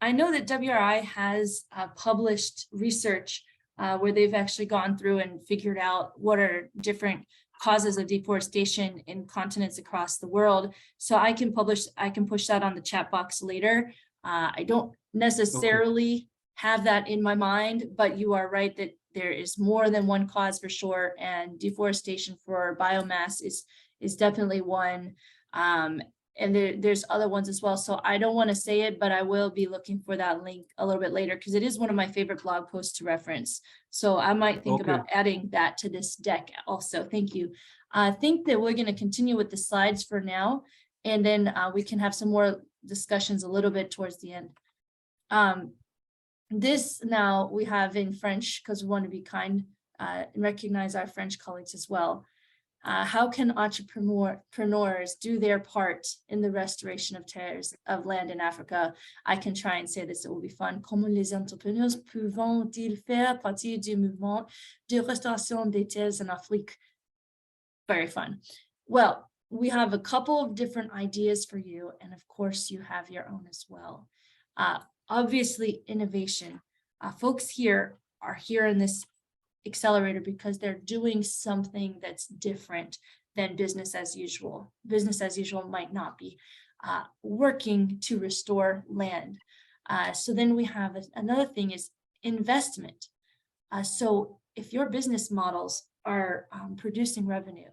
I know that WRI has published research where they've actually gone through and figured out what are different causes of deforestation in continents across the world. So I can push that on the chat box later. I don't necessarily have that in my mind, but you are right that there is more than one cause for sure, and deforestation for biomass is definitely one. And there's other ones as well. So I don't want to say it, but I will be looking for that link a little bit later because it is one of my favorite blog posts to reference. So I might think about adding that to this deck also. Thank you. I think that we're going to continue with the slides for now, and then we can have some more discussions a little bit towards the end. This now we have in French because we want to be kind and recognize our French colleagues as well. How can entrepreneurs do their part in the restoration of terres of land in Africa? I can try and say this, it will be fun. Comment les entrepreneurs peuvent-ils faire partie du mouvement de restauration des terres en Afrique? Very fun. Well, we have a couple of different ideas for you, and of course you have your own as well. Obviously, innovation. Folks here are here in this accelerator because they're doing something that's different than business as usual. Business as usual might not be working to restore land. So then we have another thing is investment. So if your business models are producing revenue,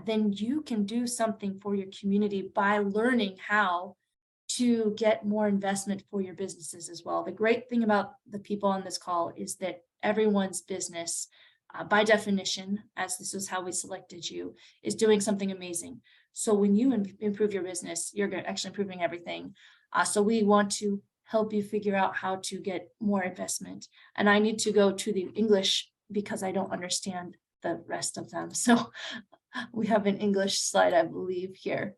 then you can do something for your community by learning how to get more investment for your businesses as well. The great thing about the people on this call is that everyone's business, by definition, as this is how we selected you, is doing something amazing. So when you improve your business, you're actually improving everything. So we want to help you figure out how to get more investment. And I need to go to the English because I don't understand the rest of them. So we have an English slide, I believe, here,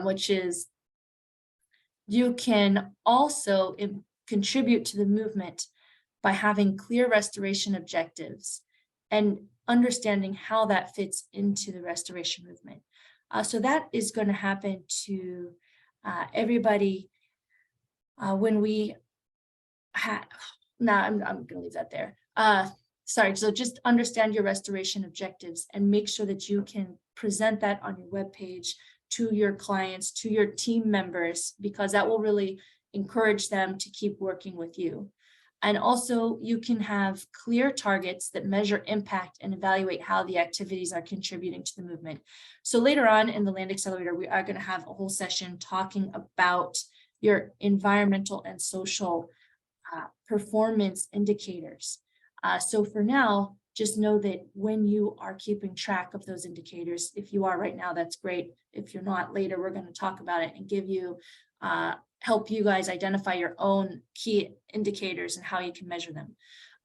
which is you can also contribute to the movement by having clear restoration objectives and understanding how that fits into the restoration movement. So that is going to happen to everybody when we have, I'm going to leave that there. Sorry, so just understand your restoration objectives and make sure that you can present that on your webpage to your clients, to your team members, because that will really encourage them to keep working with you. And also you can have clear targets that measure impact and evaluate how the activities are contributing to the movement. So later on in the Land Accelerator, we are going to have a whole session talking about your environmental and social performance indicators. So for now, just know that when you are keeping track of those indicators, if you are right now, that's great. If you're not, later, we're going to talk about it and give you, help you guys identify your own key indicators and how you can measure them,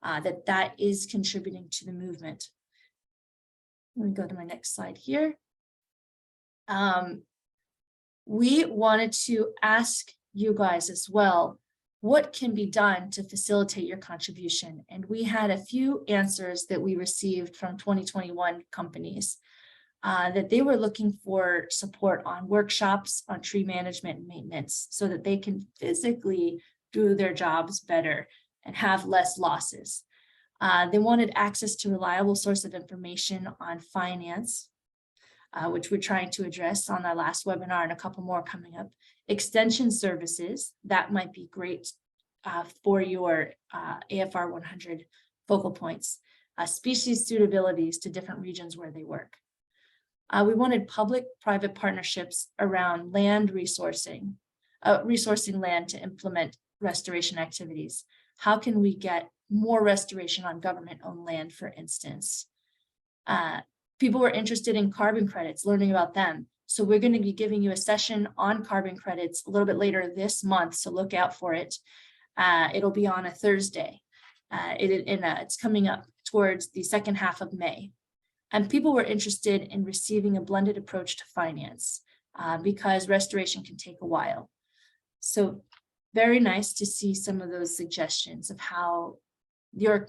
that is contributing to the movement. Let me go to my next slide here. We wanted to ask you guys as well, what can be done to facilitate your contribution? And we had a few answers that we received from 2021 companies that they were looking for support on workshops on tree management and maintenance so that they can physically do their jobs better and have less losses. They wanted access to reliable source of information on finance, which we're trying to address on our last webinar and a couple more coming up. Extension services, that might be great for your AFR 100 focal points. Species suitabilities to different regions where they work. We wanted public-private partnerships around land resourcing, resourcing land to implement restoration activities. How can we get more restoration on government-owned land, for instance? People were interested in carbon credits, learning about them. So we're going to be giving you a session on carbon credits a little bit later this month, so look out for it. It'll be on a Thursday. It's coming up towards the second half of May. And people were interested in receiving a blended approach to finance because restoration can take a while. So very nice to see some of those suggestions of how your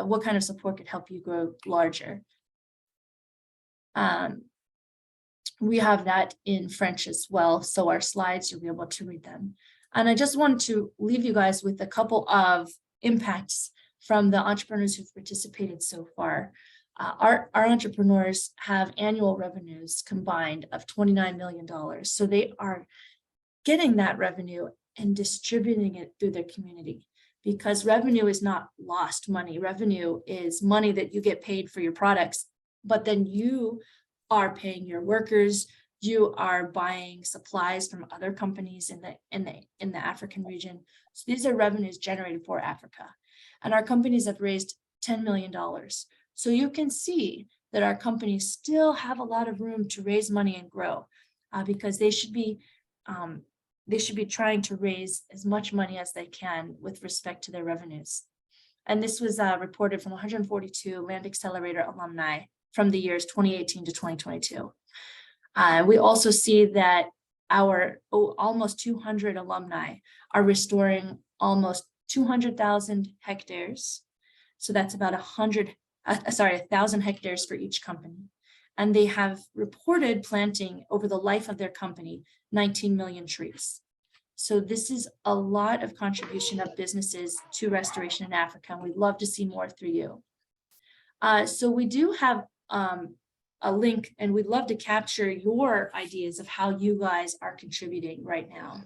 what kind of support could help you grow larger. We have that in French as well, so our slides, you'll be able to read them. And I just wanted to leave you guys with a couple of impacts from the entrepreneurs who've participated so far. Our entrepreneurs have annual revenues combined of $29 million. So they are getting that revenue and distributing it through their community, because revenue is not lost money. Revenue is money that you get paid for your products, but then you are paying your workers, you are buying supplies from other companies in the African region. So these are revenues generated for Africa. And our companies have raised $10 million. So you can see that our companies still have a lot of room to raise money and grow, because they should be trying to raise as much money as they can with respect to their revenues. And this was reported from 142 Land Accelerator alumni from the years 2018 to 2022. We also see that our almost 200 alumni are restoring almost 200,000 hectares. So that's about 1,000 hectares for each company. And they have reported planting over the life of their company 19 million trees. So this is a lot of contribution of businesses to restoration in Africa, and we'd love to see more through you. So we do have a link, and we'd love to capture your ideas of how you guys are contributing right now.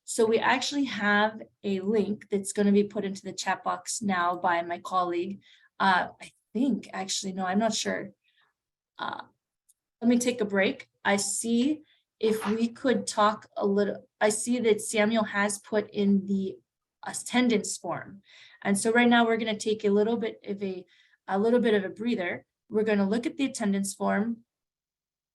So we actually have a link that's going to be put into the chat box now by my colleague. I think, actually, no, I'm not sure. Let me take a break. I see if we could talk a little. I see that Samuel has put in the attendance form. And so right now we're going to take a little bit of a breather. We're going to look at the attendance form,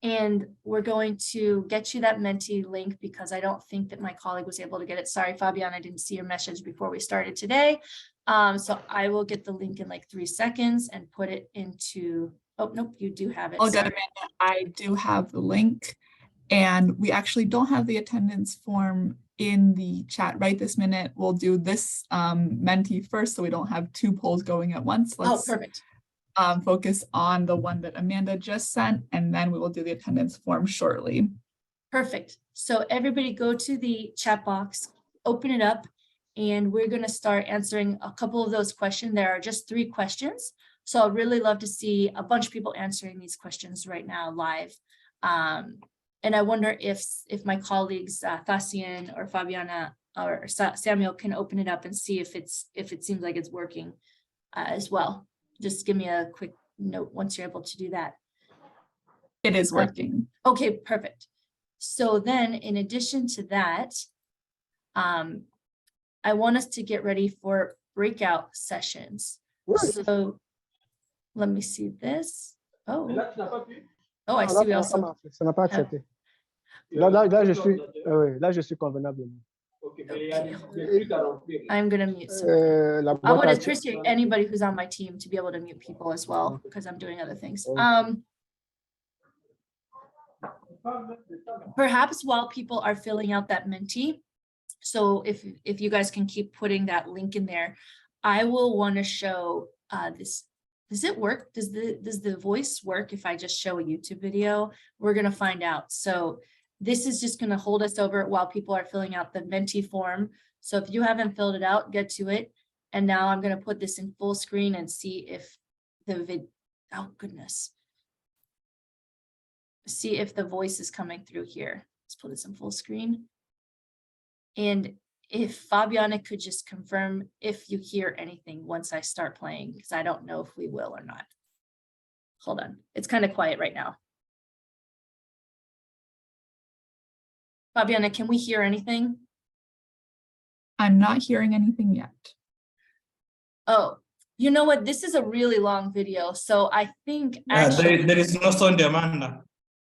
and we're going to get you that Menti link, because I don't think that my colleague was able to get it. Sorry, Fabian, I didn't see your message before we started today. So I will get the link in like 3 seconds and put it into, oh, nope, you do have it. Oh, good, Amanda. I do have the link, and we actually don't have the attendance form in the chat right this minute. We'll do this Menti first, so we don't have 2 polls going at once. Let's, perfect. Focus on the one that Amanda just sent, and then we will do the attendance form shortly. Perfect. So everybody go to the chat box, open it up, and we're going to start answering a couple of those questions. There are just 3 questions. So I'd really love to see a bunch of people answering these questions right now live. And I wonder if my colleagues, Thasian or Fabiana, or Samuel can open it up and see if it seems like it's working as well. Just give me a quick note once you're able to do that. It is working. Okay, perfect. So then in addition to that, I want us to get ready for breakout sessions. So let me see this. Oh, I see we also. Ça n'a pas accepté. Là, je suis convenablement. I'm gonna mute. La I boîte would à- appreciate anybody who's on my team to be able to mute people as well, because I'm doing other things. Perhaps while people are filling out that Menti, so if you guys can keep putting that link in there, I will want to show this. Does it work? Does the voice work if I just show a YouTube video? We're gonna find out. So this is just gonna hold us over while people are filling out the Menti form. So if you haven't filled it out, get to it. And now I'm gonna put this in full screen and see if oh goodness. See if the voice is coming through here. Let's put this in full screen. And if Fabiana could just confirm if you hear anything once I start playing, because I don't know if we will or not. Hold on, it's kind of quiet right now. Fabiana, can we hear anything? I'm not hearing anything yet. Oh, you know what? This is a really long video, so I think actually. There is no sound, Amanda.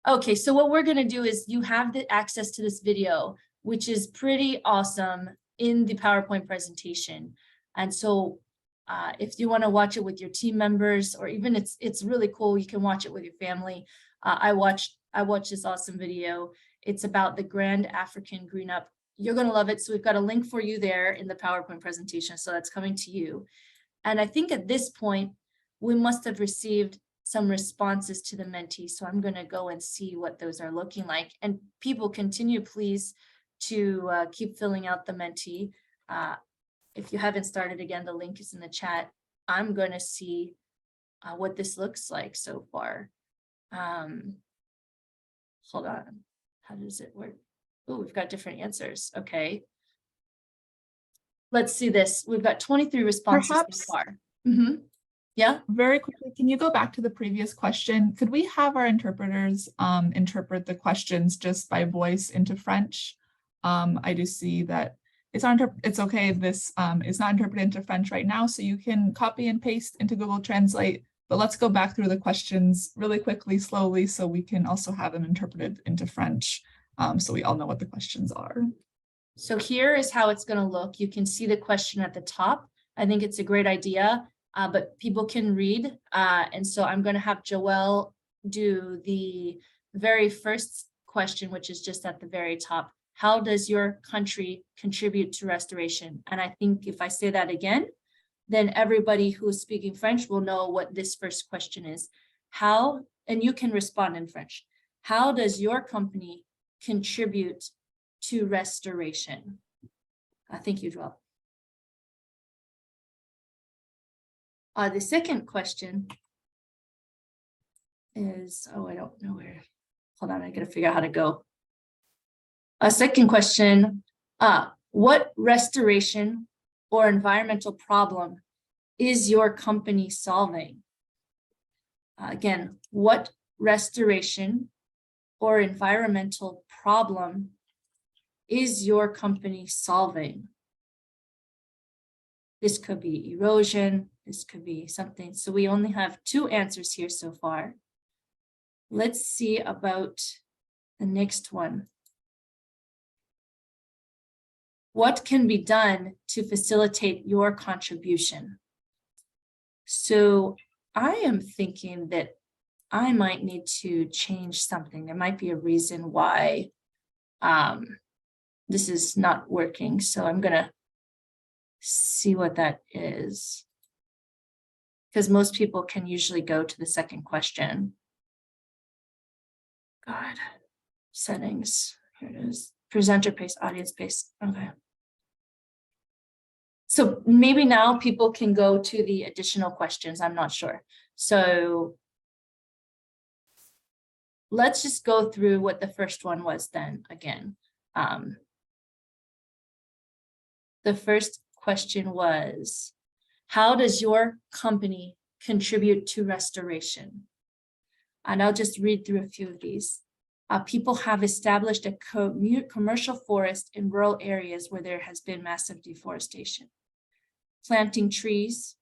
Okay, so what we're gonna do is you have the access to this video, which is pretty awesome in the PowerPoint presentation. And so if you want to watch it with your team members, or even it's really cool, you can watch it with your family. I watched this awesome video. It's about the Grand African Green Up. You're gonna love it. So we've got a link for you there in the PowerPoint presentation. So that's coming to you. And I think at this point, we must have received some responses to the Menti. So I'm gonna go and see what those are looking like. And people continue, please, to keep filling out the Menti. If you haven't started, again, the link is in the chat. I'm going to see what this looks like so far. Hold on. How does it work? Oh, we've got different answers. Okay. Let's see this. We've got 23 responses Perhaps- so far. Yeah. Very quickly, can you go back to the previous question? Could we have our interpreters interpret the questions just by voice into French? I do see that it's okay. This is not interpreted into French right now, so you can copy and paste into Google Translate, but let's go back through the questions really quickly, slowly, so we can also have them interpreted into French, so we all know what the questions are. So here is how it's going to look. You can see the question at the top. I think it's a great idea, but people can read. And so I'm going to have Joelle do the very first question, which is just at the very top. How does your country contribute to restoration? And I think if I say that again, then everybody who is speaking French will know what this first question is. How, and you can respond in French. How does your company contribute to restoration? Thank you, Joelle. The second question is, oh, I don't know where. Hold on, I gotta figure out how to go. A second question, what restoration or environmental problem is your company solving? Again, what restoration or environmental problem is your company solving? This could be erosion, this could be something. So we only have 2 answers here so far. Let's see about the next one. What can be done to facilitate your contribution? So I am thinking that I might need to change something. There might be a reason why this is not working. So I'm gonna see what that is, because most people can usually go to the second question. God, settings, here it is. Presenter pace, audience pace, okay. So maybe now people can go to the additional questions, I'm not sure. So let's just go through what the first one was then again. The first question was, how does your company contribute to restoration? And I'll just read through a few of these. People have established a commercial forest in rural areas where there has been massive deforestation. Planting trees,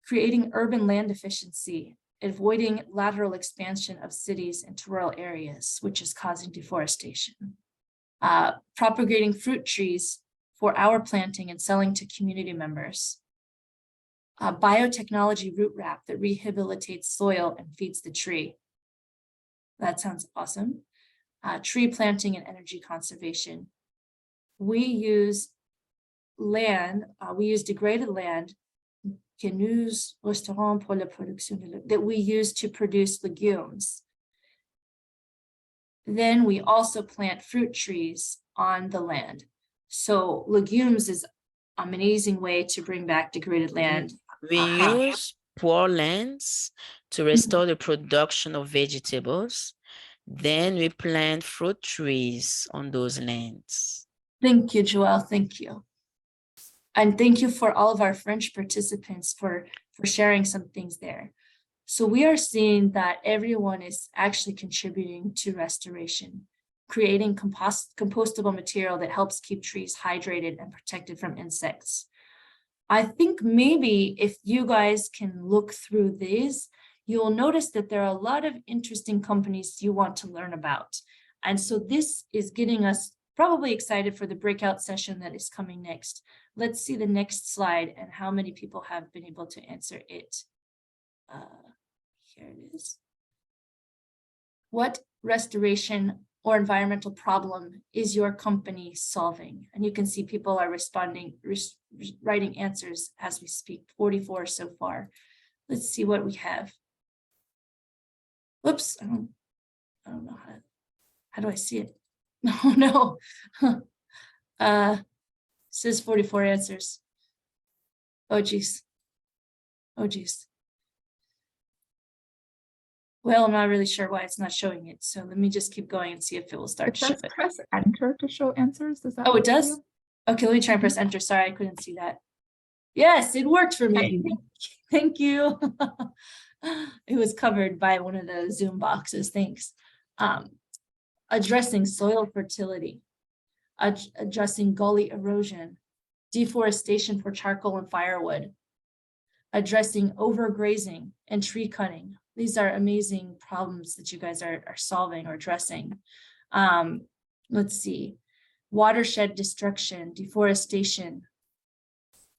creating urban land efficiency, avoiding lateral expansion of cities into rural areas, which is causing deforestation. Propagating fruit trees for our planting and selling to community members. Biotechnology root wrap that rehabilitates soil and feeds the tree. That sounds awesome. Tree planting and energy conservation. We use land, we use degraded land that we use to produce legumes. Then we also plant fruit trees on the land. So legumes is an amazing way to bring back degraded land. We use poor lands to restore the production of vegetables. Then we plant fruit trees on those lands. Thank you, Joelle. Thank you. And thank you for all of our French participants for sharing some things there. So we are seeing that everyone is actually contributing to restoration, creating compostable material that helps keep trees hydrated and protected from insects. I think maybe if you guys can look through these, you'll notice that there are a lot of interesting companies you want to learn about. And so this is getting us probably excited for the breakout session that is coming next. Let's see the next slide and how many people have been able to answer it. Here it is. What restoration or environmental problem is your company solving? And you can see people are responding, writing answers as we speak, 44 so far. Let's see what we have. Whoops, I don't know how do I see it? Oh no. Says 44 answers. Oh geez. Oh geez. Well, I'm not really sure why it's not showing it. So let me just keep going and see if it will start It to show says it. press enter to show answers. Does that Oh, work it for does? you? Okay, let me try and press enter. Sorry, I couldn't see that. Yes, it worked for me. Thank you. It was covered by one of the Zoom boxes. Thanks. Addressing soil fertility, addressing gully erosion, deforestation for charcoal and firewood, addressing overgrazing and tree cutting. These are amazing problems that you guys are solving or addressing. Let's see, watershed destruction, deforestation.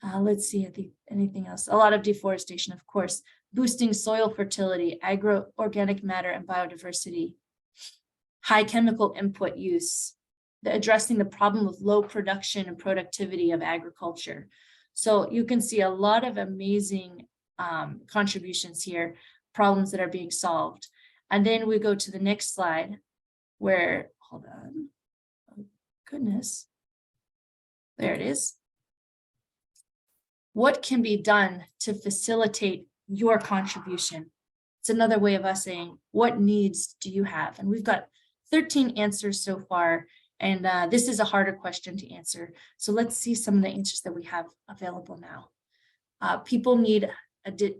Let's see, anything else? A lot of deforestation, of course. Boosting soil fertility, agro-organic matter and biodiversity. High chemical input use, addressing the problem of low production and productivity of agriculture. So you can see a lot of amazing contributions here, problems that are being solved. And then we go to the next slide where, hold on, oh, goodness, there it is. What can be done to facilitate your contribution? It's another way of us saying, what needs do you have? And we've got 13 answers so far, and this is a harder question to answer. So let's see some of the answers that we have available now. People need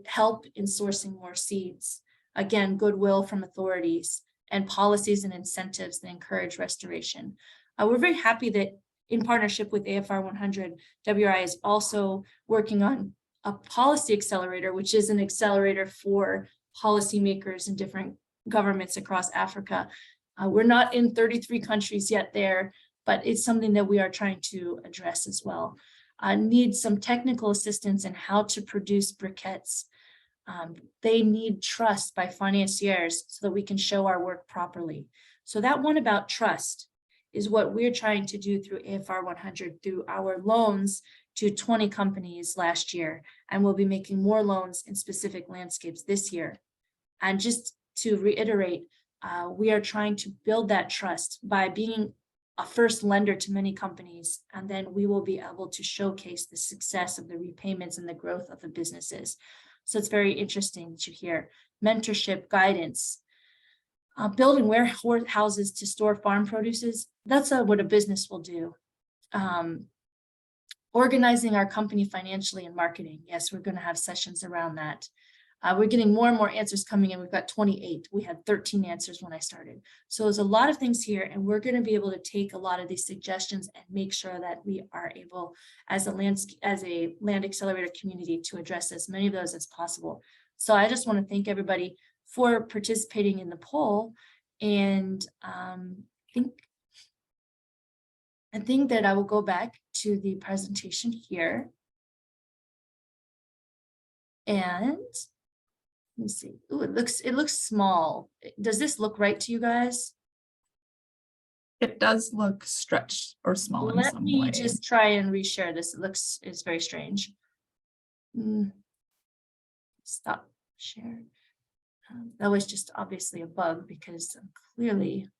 help in sourcing more seeds. Again, goodwill from authorities and policies and incentives that encourage restoration. We're very happy that in partnership with AFR 100, WRI is also working on a policy accelerator, which is an accelerator for policymakers in different governments across Africa. We're not in 33 countries yet there, but it's something that we are trying to address as well. Need some technical assistance in how to produce briquettes. They need trust by financiers so that we can show our work properly. So that one about trust is what we're trying to do through AFR 100 through our loans to 20 companies last year. And we'll be making more loans in specific landscapes this year. And just to reiterate, we are trying to build that trust by being a first lender to many companies, and then we will be able to showcase the success of the repayments and the growth of the businesses. So it's very interesting to hear mentorship, guidance, building warehouses to store farm produces. That's what a business will do. organizing our company financially and marketing. Yes, we're going to have sessions around that. We're getting more and more answers coming in. We've got 28. We had 13 answers when I started. So there's a lot of things here, and we're going to be able to take a lot of these suggestions and make sure that we are able, as a Land Accelerator community, to address as many of those as possible. So I just want to thank everybody for participating in the poll. And I think that I will go back to the presentation here. And let me see. Ooh, it looks small. Does this look right to you guys? It does look stretched or small in Let some me way. just try and reshare this. It's very strange. Stop share. That was just obviously a bug because I'm clearly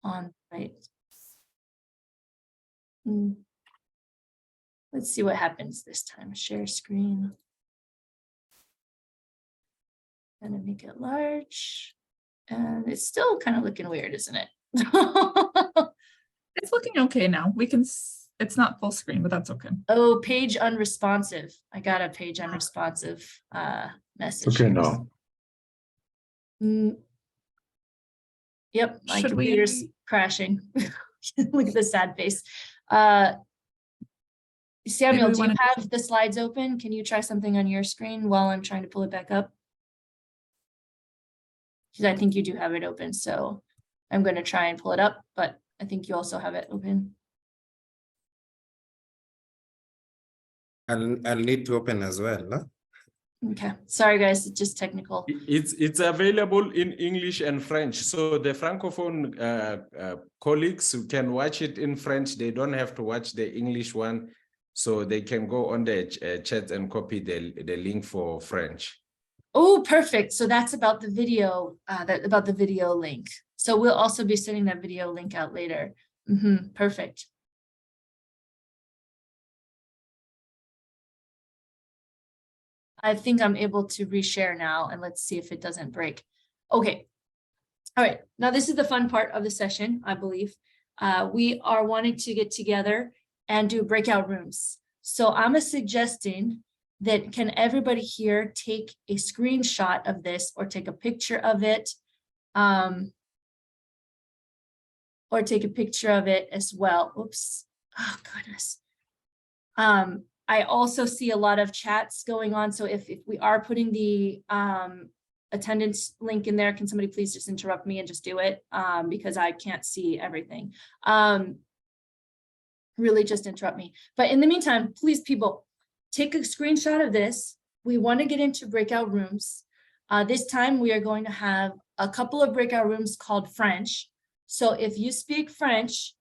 on right. Let's see what happens this time. Share screen. Gonna make it large. And it's still kind of looking weird, isn't it? It's looking okay now. We can, it's not full screen, but that's okay. Oh, page unresponsive. I got a page unresponsive message. Okay, now. Yep, my Should we- computer's crashing. Look at the sad face. Samuel, do you wanna- have the slides open? Can you try something on your screen while I'm trying to pull it back up? Because I think you do have it open, so I'm going to try and pull it up, but I think you also have it open. I'll need to open as well, no? Okay, sorry guys, it's just technical. It's available in English and French. So the Francophone colleagues who can watch it in French, they don't have to watch the English one. So they can go on the chat and copy the link for French. Oh, perfect. So that's about the video, about the video link. So we'll also be sending that video link out later. Perfect. I think I'm able to reshare now, and let's see if it doesn't break. Okay. All right. Now this is the fun part of the session, I believe. We are wanting to get together and do breakout rooms. So I'm suggesting that can everybody here take a screenshot of this or take a picture of it, or take a picture of it as well. Oops. Oh, goodness. I also see a lot of chats going on. So if we are putting the attendance link in there, can somebody please just interrupt me and just do it? Because I can't see everything. Really just interrupt me. But in the meantime, please, people, take a screenshot of this. We want to get into breakout rooms. This time we are going to have a couple of breakout rooms called French. So if you speak French,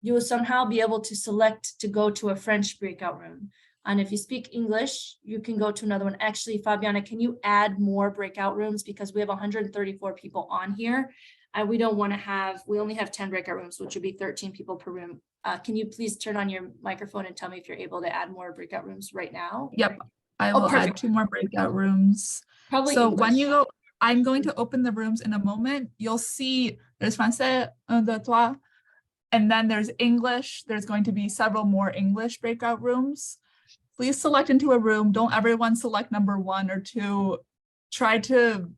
you will somehow be able to select to go to a French breakout room. And if you speak English, you can go to another one. Actually, Fabiana, can you add more breakout rooms? Because we have 134 people on here. And we don't want to have, we only have 10 breakout rooms, which would be 13 people per room. Can you please turn on your microphone and tell me if you're able to add more breakout rooms right now? Yep, I will add perfect. 2 more breakout rooms. Probably So when English. you go, I'm going to open the rooms in a moment. You'll see there's Français, 1, 2, 3, and then there's English. There's going to be several more English breakout rooms. Please select into a room. Don't everyone select number 1 or 2. Try to,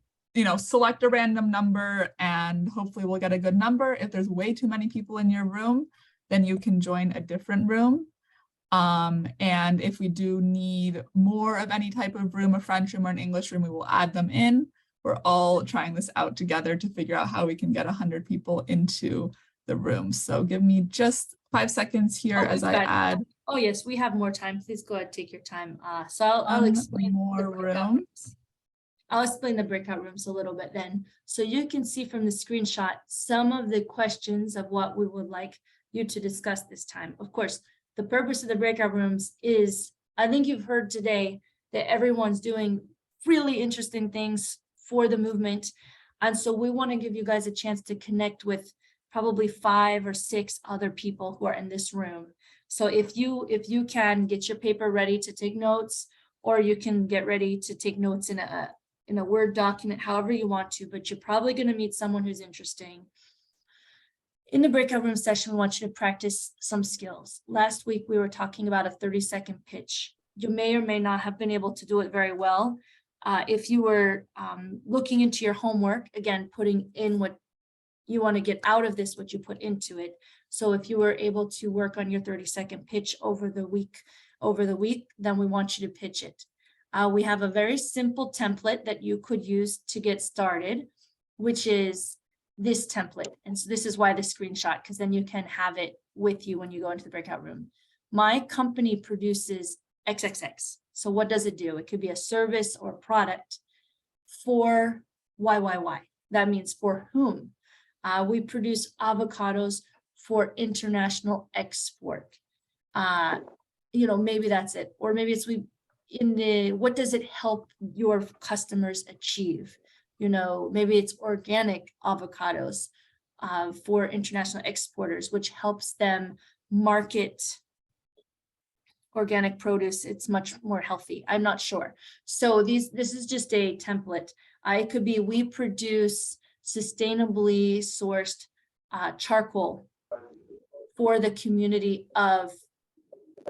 select a random number and hopefully we'll get a good number. If there's way too many people in your room, then you can join a different room. And if we do need more of any type of room, a French room or an English room, we will add them in. We're all trying this out together to figure out how we can get 100 people into the room. So give me just 5 seconds here as I add. Oh, yes, we have more time. Please go ahead, take your time. So I'll explain more the breakout rooms. I'll explain the breakout rooms a little bit then. So you can see from the screenshot some of the questions of what we would like you to discuss this time. Of course, the purpose of the breakout rooms is, I think you've heard today that everyone's doing really interesting things for the movement. And so we want to give you guys a chance to connect with probably 5 or 6 other people who are in this room. So if you can get your paper ready to take notes, or you can get ready to take notes in a Word document, however you want to, but you're probably going to meet someone who's interesting. In the breakout room session, we want you to practice some skills. Last week, we were talking about a 30-second pitch. You may or may not have been able to do it very well. If you were looking into your homework, again, putting in what you want to get out of this, what you put into it. So if you were able to work on your 30-second pitch over the week, then we want you to pitch it. We have a very simple template that you could use to get started, which is this template. And so this is why the screenshot, because then you can have it with you when you go into the breakout room. My company produces XXX. So what does it do? It could be a service or product for YYY. That means for whom? We produce avocados for international export. Maybe that's it. Or maybe it's what does it help your customers achieve? Maybe it's organic avocados for international exporters, which helps them market organic produce. It's much more healthy. I'm not sure. So this is just a template. It could be we produce sustainably sourced charcoal for the community of,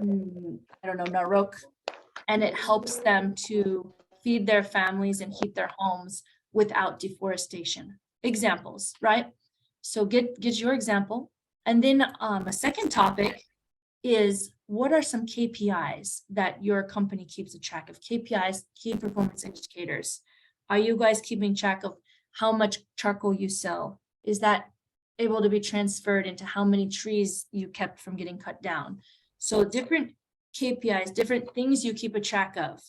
Narok, and it helps them to feed their families and heat their homes without deforestation. Examples, right? So get your example. And then a second topic is, what are some KPIs that your company keeps a track of? KPIs, key performance indicators. Are you guys keeping track of how much charcoal you sell? Is that able to be transferred into how many trees you kept from getting cut down? So different KPIs, different things you keep a track of.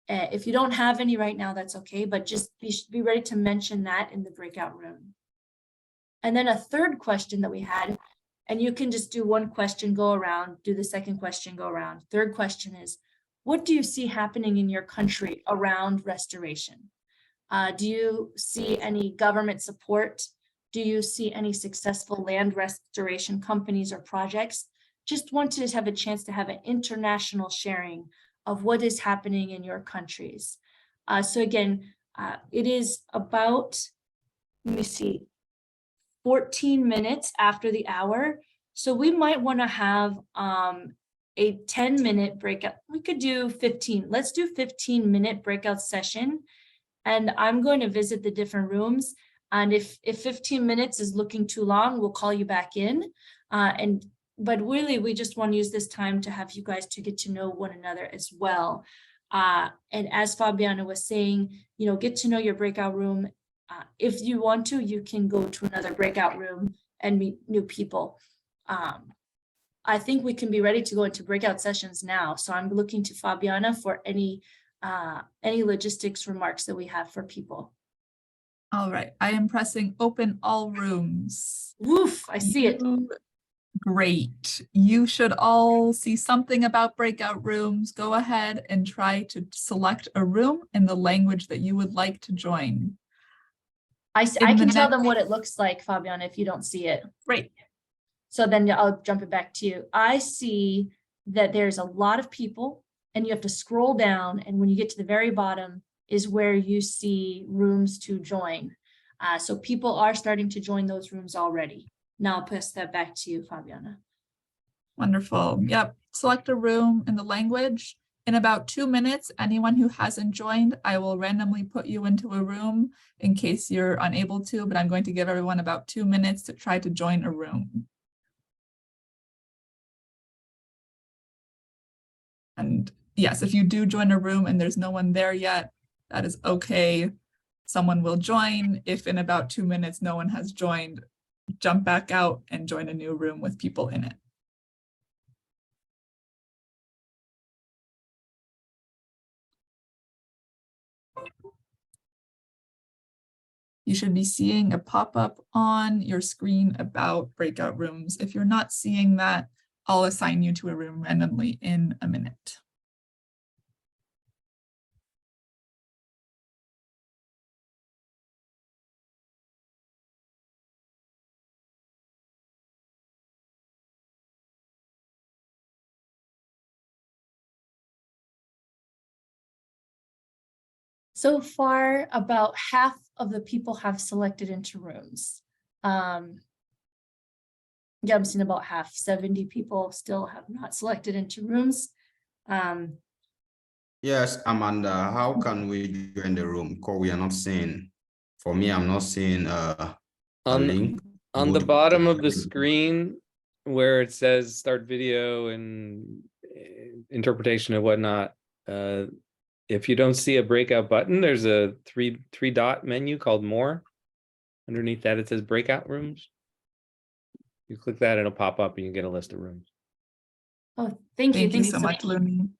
If you don't have any right now, that's okay, but just be ready to mention that in the breakout room. And then a third question that we had, and you can just do one question, go around, do the second question, go around. Third question is, what do you see happening in your country around restoration? Do you see any government support? Do you see any successful land restoration companies or projects? Just wanted to have a chance to have an international sharing of what is happening in your countries. So again, it is about, let me see, 14 minutes after the hour. So we might want to have a 10-minute breakout. We could do 15. Let's do 15-minute breakout session. And I'm going to visit the different rooms. And if 15 minutes is looking too long, we'll call you back in. But really, we just want to use this time to have you guys to get to know one another as well. And as Fabiana was saying, get to know your breakout room. If you want to, you can go to another breakout room and meet new people. I think we can be ready to go into breakout sessions now. So I'm looking to Fabiana for any logistics remarks that we have for people. All right, I am pressing open all rooms. Woof, I see it. Great. You should all see something about breakout rooms. Go ahead and try to select a room in the language that you would like to join. I can tell them what it looks like, Fabiana, if you don't see it. Great. So then I'll jump it back to you. I see that there's a lot of people and you have to scroll down. And when you get to the very bottom is where you see rooms to join. So people are starting to join those rooms already. Now I'll pass that back to you, Fabiana. Wonderful. Yep. Select a room in the language. In about 2 minutes, anyone who hasn't joined, I will randomly put you into a room in case you're unable to, but I'm going to give everyone about 2 minutes to try to join a room. And yes, if you do join a room and there's no one there yet, that is okay. Someone will join. If in about 2 minutes no one has joined, jump back out and join a new room with people in it. You should be seeing a pop-up on your screen about breakout rooms. If you're not seeing that, I'll assign you to a room randomly in a minute. So far, about half of the people have selected into rooms. Yeah, I'm seeing about half, 70 people still have not selected into rooms. Yes, Amanda, how can we join the room? Because we are not seeing, for me, I'm not seeing a On, link. on the Would- bottom of the screen where it says start video and interpretation and whatnot, if you don't see a breakout button, there's a three dot menu called more. Underneath that, it says breakout rooms. You click that, it'll pop up and you get a list of rooms. Oh, thank you. Thank you so much, Lumi.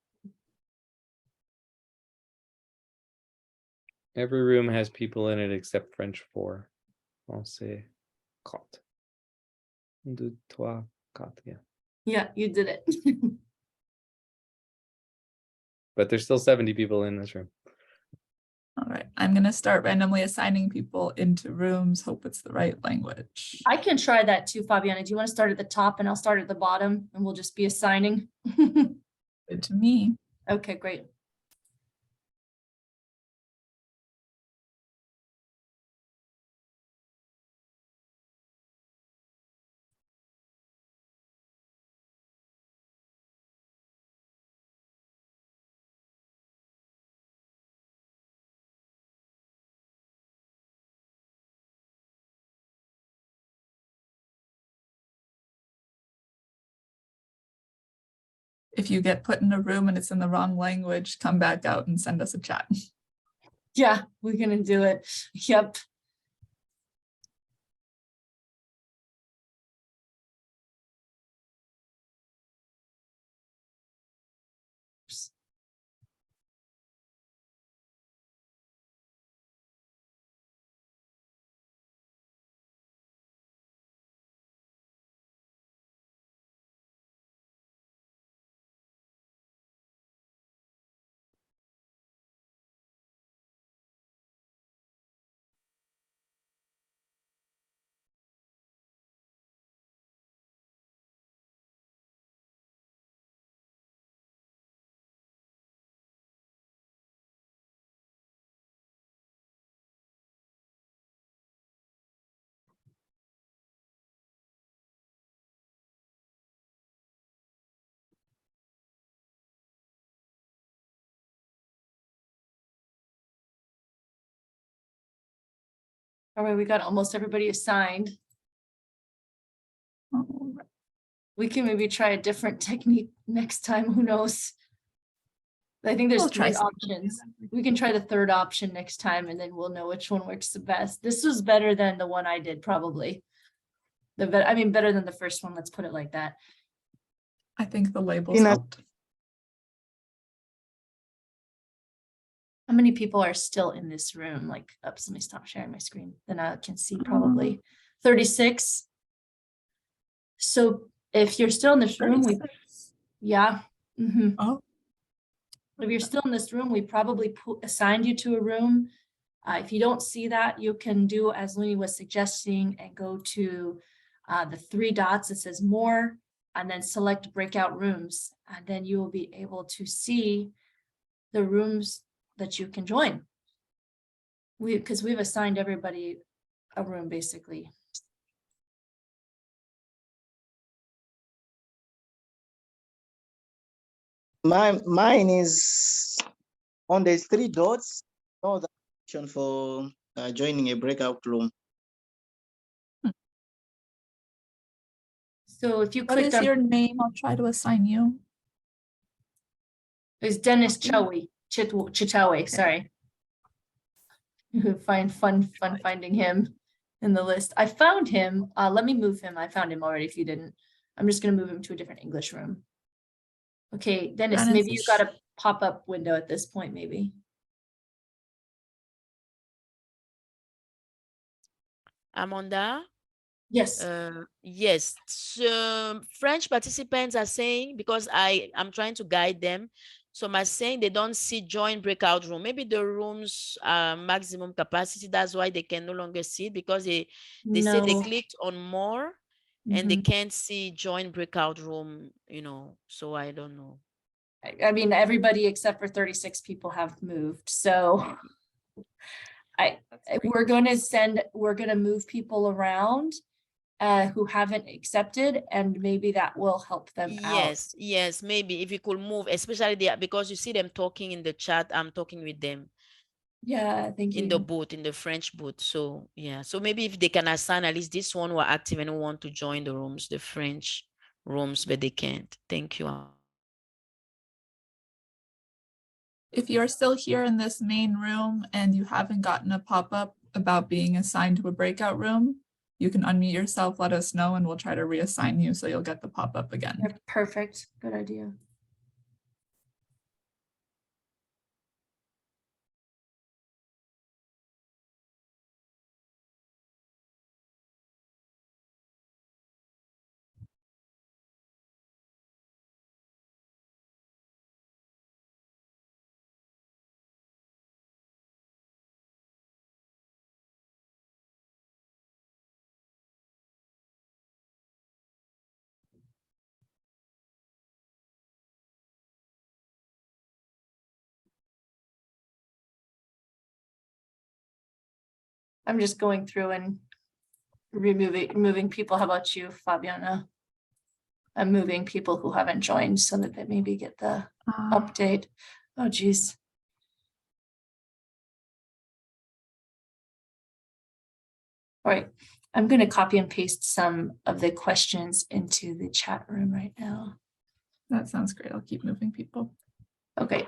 Every room has people in it except French 4. I'll say 4. 1, 2, 3, 4, yeah. Yeah, you did it. But there's still 70 people in this room. All right, I'm gonna start randomly assigning people into rooms. Hope it's the right language. I can try that too, Fabiana. Do you want to start at the top and I'll start at the bottom and we'll just be assigning? Good to me. Okay, great. If you get put in a room and it's in the wrong language, come back out and send us a chat. Yeah, we're gonna do it. Yep. All right, we got almost everybody assigned. All right. We can maybe try a different technique next time, who knows? I think there's We'll try three something. options. We can try the third option next time and then we'll know which one works the best. This was better than the one I did, probably. I mean, better than the first one, let's put it like that. I think the labels Ina- helped. How many people are still in this room? Like, oops, let me stop sharing my screen. Then I can see probably 36. So if you're still in this room, yeah. Mhm. Oh, If you're still in this room, we probably assigned you to a room. If you don't see that, you can do as Looney was suggesting and go to the 3 dots that says more and then select breakout rooms. And then you will be able to see the rooms that you can join. Because we've assigned everybody a room basically. Mine is on the 3 dots. No, the option for joining a breakout room. So if you what click is on, your name? I'll try to assign you. it's Dennis Chichawe, sorry. Find fun finding him in the list. I found him. Let me move him. I found him already if you didn't. I'm just gonna move him to a different English room. Okay, Dennis, maybe you got a pop-up window at this point, maybe. Amanda? Yes. Yes, so French participants are saying, because I'm trying to guide them, some are saying they don't see join breakout room. Maybe the rooms are maximum capacity, that's why they can no longer see it, because they say they No. clicked on more and they Mhm. can't see join breakout room, so I don't know. I mean, everybody except for 36 people have moved, so we're gonna move people around who haven't accepted, and maybe that will help them out. Yes, maybe if you could move, especially there, because you see them talking in the chat, I'm talking with them Yeah, thank in the you. booth, in the French booth. So yeah, so maybe if they can assign at least this one who are active and who want to join the rooms, the French rooms, but they can't. Thank you. If you're still here in this main room and you haven't gotten a pop-up about being assigned to a breakout room, you can unmute yourself, let us know, and we'll try to reassign you so you'll get the pop-up again. Yeah, perfect. Good idea. I'm just going through and removing people. How about you, Fabiana? I'm moving people who haven't joined so that they maybe get the update. Oh, geez. All right, I'm going to copy and paste some of the questions into the chat room right now. That sounds great. I'll keep moving people. Okay.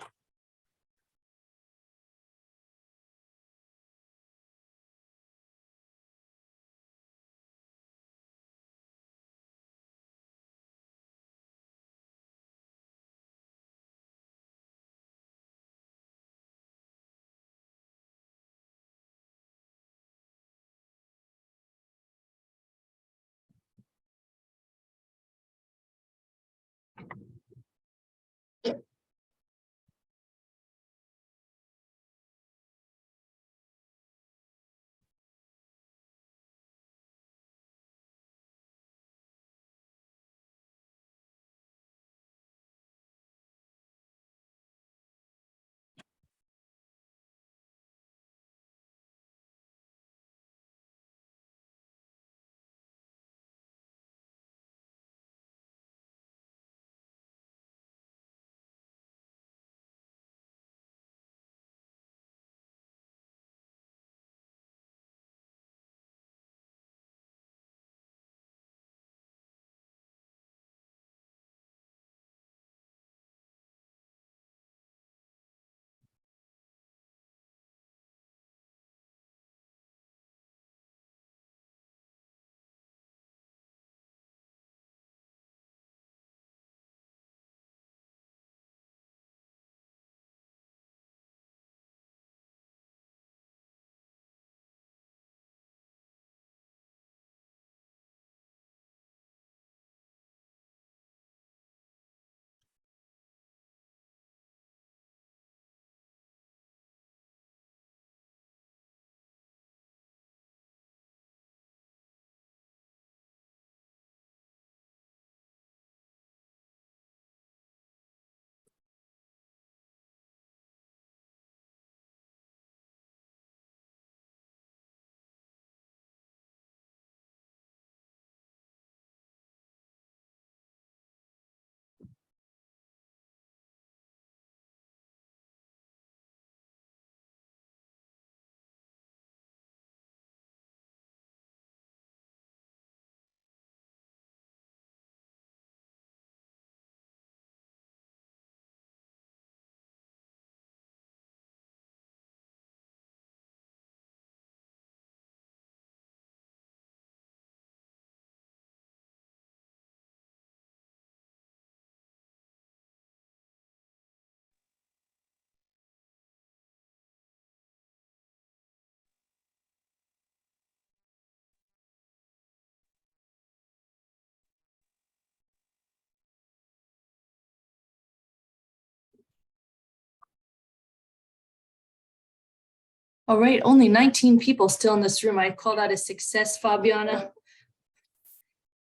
All right, only 19 people still in this room. I call that a success, Fabiana.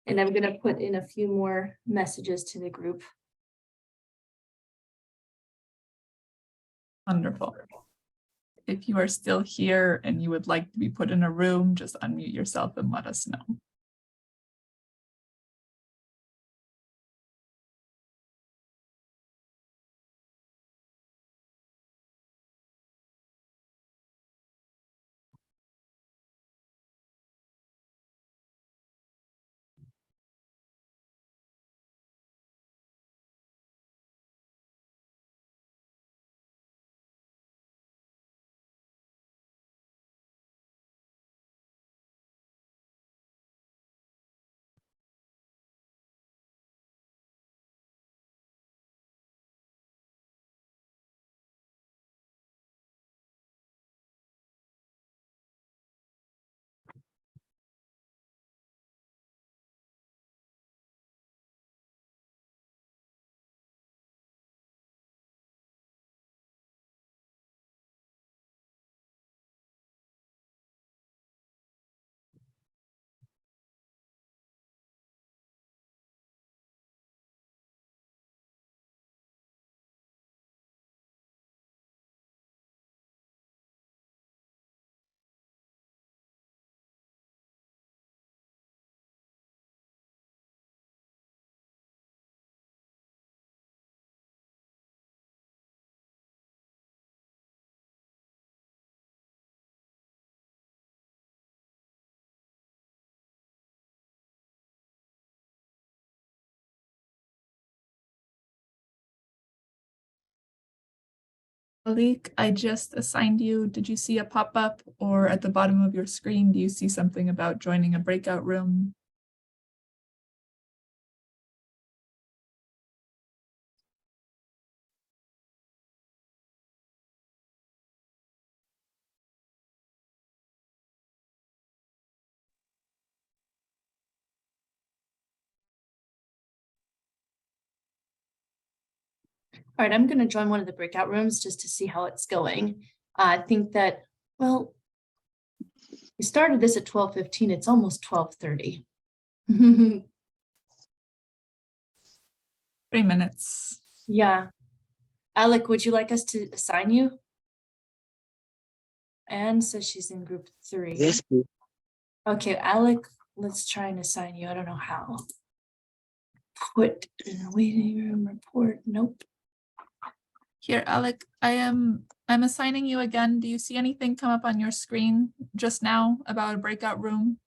And I'm going to put in a few more messages to the group. Wonderful. If you are still here and you would like to be put in a room, just unmute yourself and let us know. Malik, I just assigned you. Did you see a pop-up or at the bottom of your screen, do you see something about joining a breakout room? All right, I'm gonna join one of the breakout rooms just to see how it's going. I think that, well, we started this at 12:15, it's almost 12:30. 3 minutes. Yeah. Alec, would you like us to assign you? Anne says she's in group 3. Yes, please. Okay, Alec, let's try and assign you. I don't know how. Put in a waiting room report. Nope. Here, Alec, I'm assigning you again. Do you see anything come up on your screen just now about a breakout room?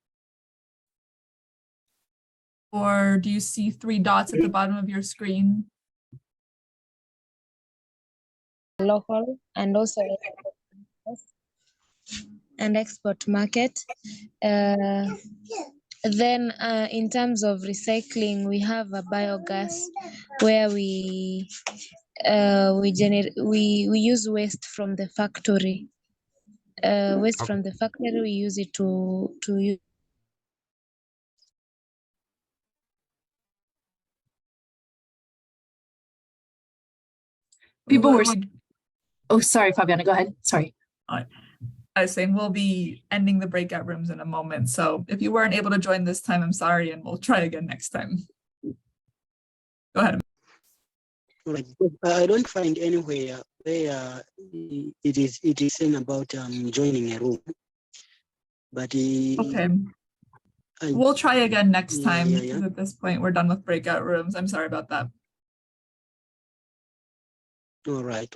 Or do you see 3 dots at the bottom of your screen? Local and also and export market. Then in terms of recycling, we have a biogas where we use waste from the factory. Waste from the factory, we use it to use. People were, We'll be- oh, sorry, Fabiana, go ahead. Sorry. I was saying we'll be ending the breakout rooms in a moment. So if you weren't able to join this time, I'm sorry, and we'll try again next time. Go ahead. Right. I don't find anywhere where it is saying about joining a room. But Okay. We'll try again next time. Yeah. Because at this point, we're done with breakout rooms. I'm sorry about that. All right.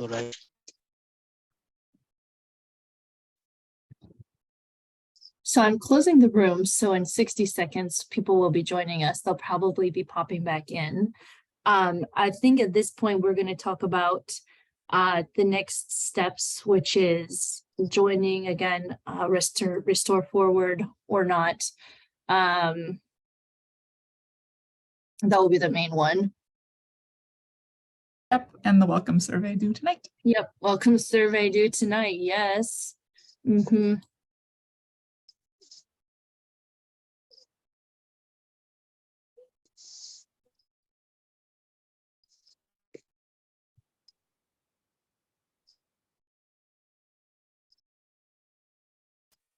So I'm closing the room. So in 60 seconds, people will be joining us. They'll probably be popping back in. I think at this point, we're going to talk about the next steps, which is joining again, restore forward or not. That will be the main one. Yep, and the welcome survey due tonight. Yep, welcome survey due tonight. Yes. Mm-hmm.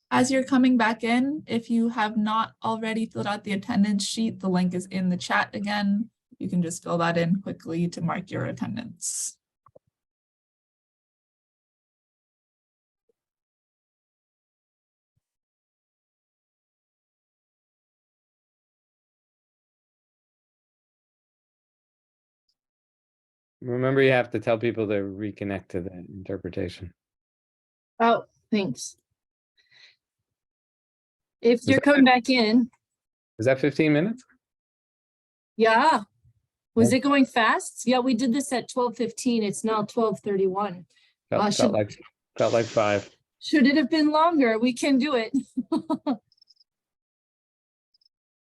As you're coming back in, if you have not already filled out the attendance sheet, the link is in the chat again. You can just fill that in quickly to mark your attendance. Remember, you have to tell people to reconnect to the interpretation. Oh, thanks. If you're coming back in, Is that 15 minutes? yeah. Was it going fast? Yeah, we did this at 12:15. It's now 12:31. Felt like 5. Should it have been longer? We can do it.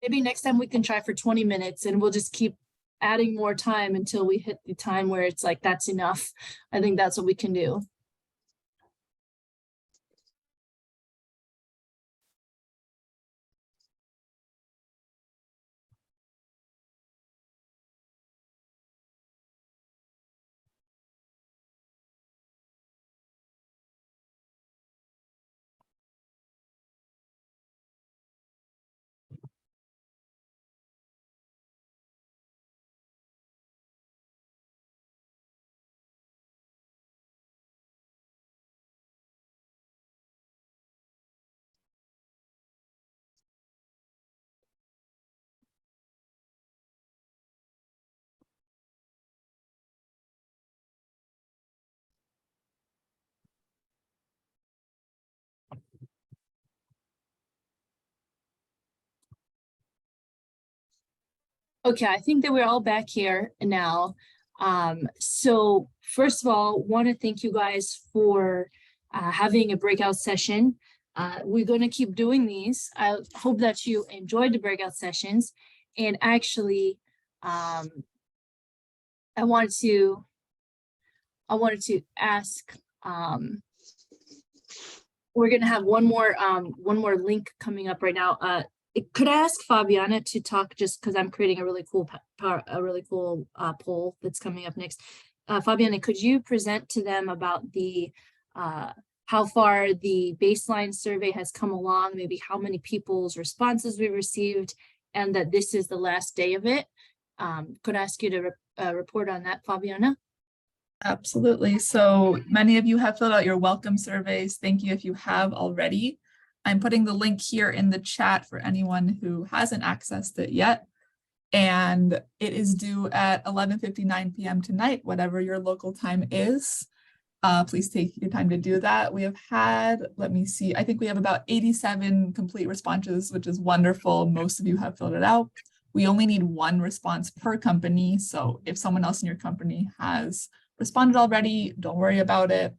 Maybe next time we can try for 20 minutes and we'll just keep adding more time until we hit the time where it's like, that's enough. I think that's what we can do. Okay, I think that we're all back here now. So first of all, want to thank you guys for having a breakout session. We're going to keep doing these. I hope that you enjoyed the breakout sessions. And actually, I wanted to ask, we're going to have one more link coming up right now. Could I ask Fabiana to talk, just because I'm creating a really cool poll that's coming up next. Fabiana, could you present to them about the how far the baseline survey has come along, maybe how many people's responses we received, and that this is the last day of it? Could I ask you to report on that, Fabiana? Absolutely. So many of you have filled out your welcome surveys. Thank you if you have already. I'm putting the link here in the chat for anyone who hasn't accessed it yet. And it is due at 11:59 p.m. tonight, whatever your local time is. Please take your time to do that. We have had, let me see, I think we have about 87 complete responses, which is wonderful. Most of you have filled it out. We only need one response per company. So if someone else in your company has responded already, don't worry about it.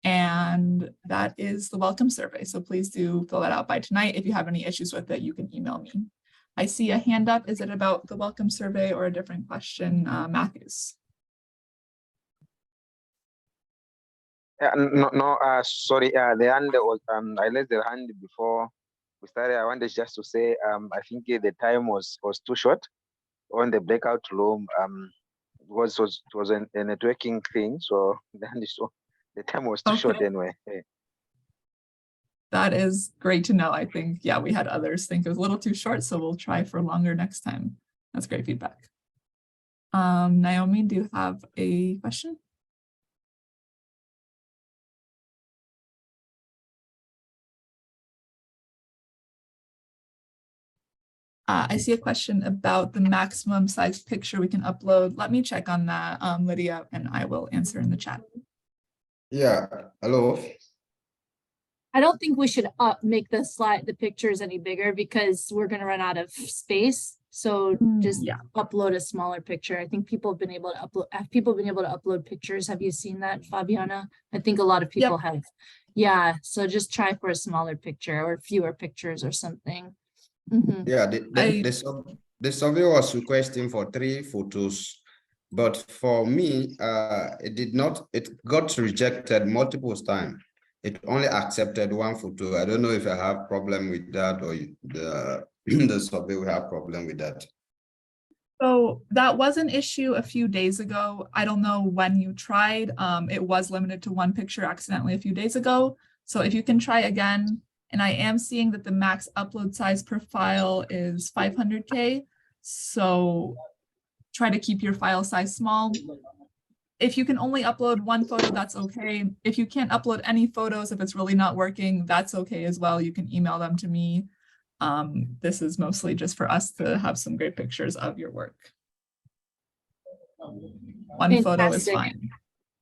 And that is the welcome survey. So please do fill that out by tonight. If you have any issues with it, you can email me. I see a hand up. Is it about the welcome survey or a different question, Matthews? Sorry, the hand was, I raised the hand before we started. I wanted just to say, I think the time was too short on the breakout room. It was a networking thing, so the time was too short anyway. That is great to know. I think, yeah, we had others think it was a little too short, so we'll try for longer next time. That's great feedback. Naomi, do you have a question? I see a question about the maximum size picture we can upload. Let me check on that, Lydia, and I will answer in the chat. Yeah, hello. I don't think we should make the pictures any bigger because we're going to run out of space. So just upload a smaller picture. I think people have been able to upload pictures. Have you seen that, Fabiana? I think a lot of people have. Yeah, so just try for a smaller picture or fewer pictures or something. Yeah, the survey was requesting for 3 photos, but for me, it got rejected multiple times. It only accepted 1 photo. I don't know if I have problem with that or the survey will have problem with that. So that was an issue a few days ago. I don't know when you tried. It was limited to 1 picture accidentally a few days ago. So if you can try again, and I am seeing that the max upload size per file is 500K. So try to keep your file size small. If you can only upload 1 photo, that's okay. If you can't upload any photos, if it's really not working, that's okay as well. You can email them to me. This is mostly just for us to have some great pictures of your work. 1 photo is fine.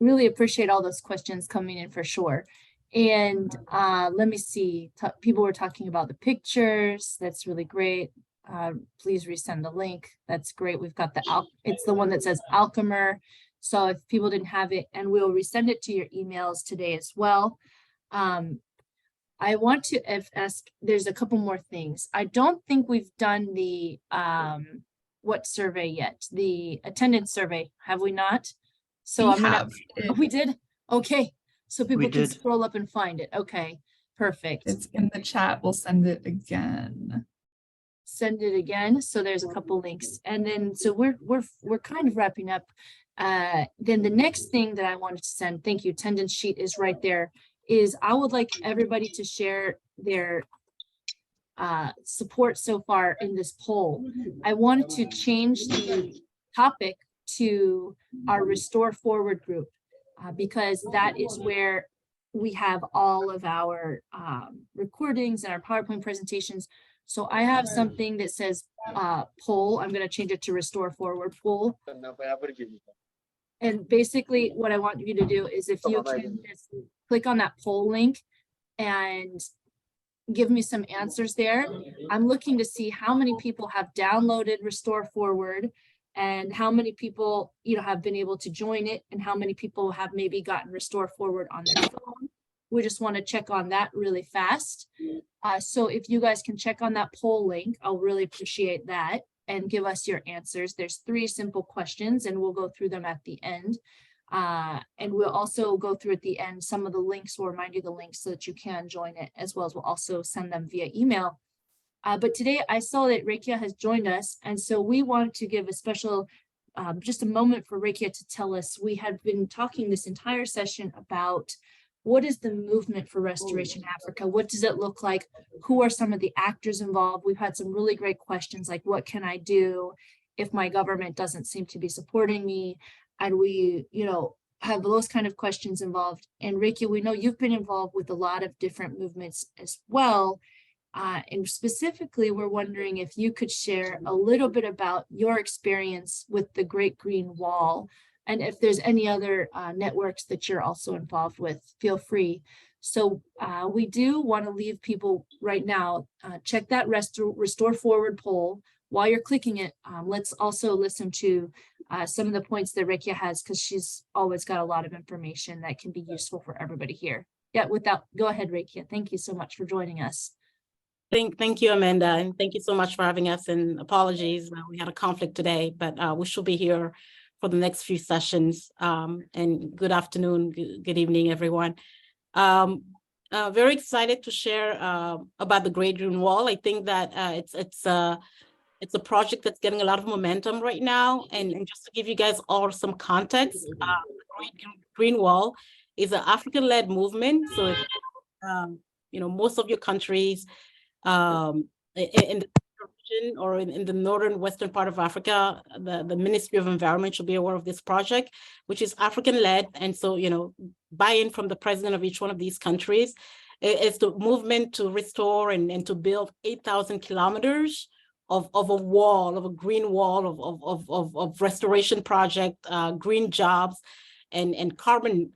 Really appreciate all those questions coming in for sure. And let me see, people were talking about the pictures. That's really great. Please resend the link. That's great. We've got it's the one that says Alchemer. So if people didn't have it, and we'll resend it to your emails today as well. I want to ask, there's a couple more things. I don't think we've done the what survey yet, the attendance survey, have we not? So we did? Okay. So people can scroll up and find it. Okay, perfect. It's in the chat. We'll send it again. Send it again. So there's a couple links. And then, so we're kind of wrapping up. Then the next thing that I wanted to send, thank you, attendance sheet is right there, is I would like everybody to share their support so far in this poll. I wanted to change the topic to our Restore Forward group. Because that is where we have all of our recordings and our PowerPoint presentations. So I have something that says poll. I'm going to change it to Restore Forward poll. And basically what I want you to do is if you can just click on that poll link and give me some answers there. I'm looking to see how many people have downloaded Restore Forward, and how many people, have been able to join it, and how many people have maybe gotten Restore Forward on their phone. We just want to check on that really fast. So if you guys can check on that poll link, I'll really appreciate that, and give us your answers. There's 3 simple questions, and we'll go through them at the end. And we'll also go through at the end some of the links. We'll remind you the links so that you can join it, as well as we'll also send them via email. But today I saw that Rekia has joined us, and so we wanted to give a special, just a moment for Rekia to tell us. We had been talking this entire session about what is the movement for Restoration Africa? What does it look like? Who are some of the actors involved? We've had some really great questions like, what can I do if my government doesn't seem to be supporting me? And we, have those kind of questions involved. And Rekia, we know you've been involved with a lot of different movements as well. And specifically, we're wondering if you could share a little bit about your experience with the Great Green Wall, and if there's any other networks that you're also involved with, feel free. So we do want to leave people right now, check that Restore Forward poll. While you're clicking it, let's also listen to some of the points that Rekia has, because she's always got a lot of information that can be useful for everybody here. Yeah, go ahead, Rekia. Thank you so much for joining us. Thank you, Amanda, and thank you so much for having us, and apologies, we had a conflict today, but we should be here for the next few sessions. And good afternoon, good evening, everyone. Very excited to share about the Great Green Wall. I think that it's a project that's getting a lot of momentum right now. And just to give you guys all some context, the Great Green Wall is an African-led movement. So, most of your countries in the region or in the northern western part of Africa, the Ministry of Environment should be aware of this project, which is African-led. And so, buy-in from the president of each one of these countries is the movement to restore and to build 8,000 kilometers of a wall, of a green wall of restoration project, green jobs, and carbon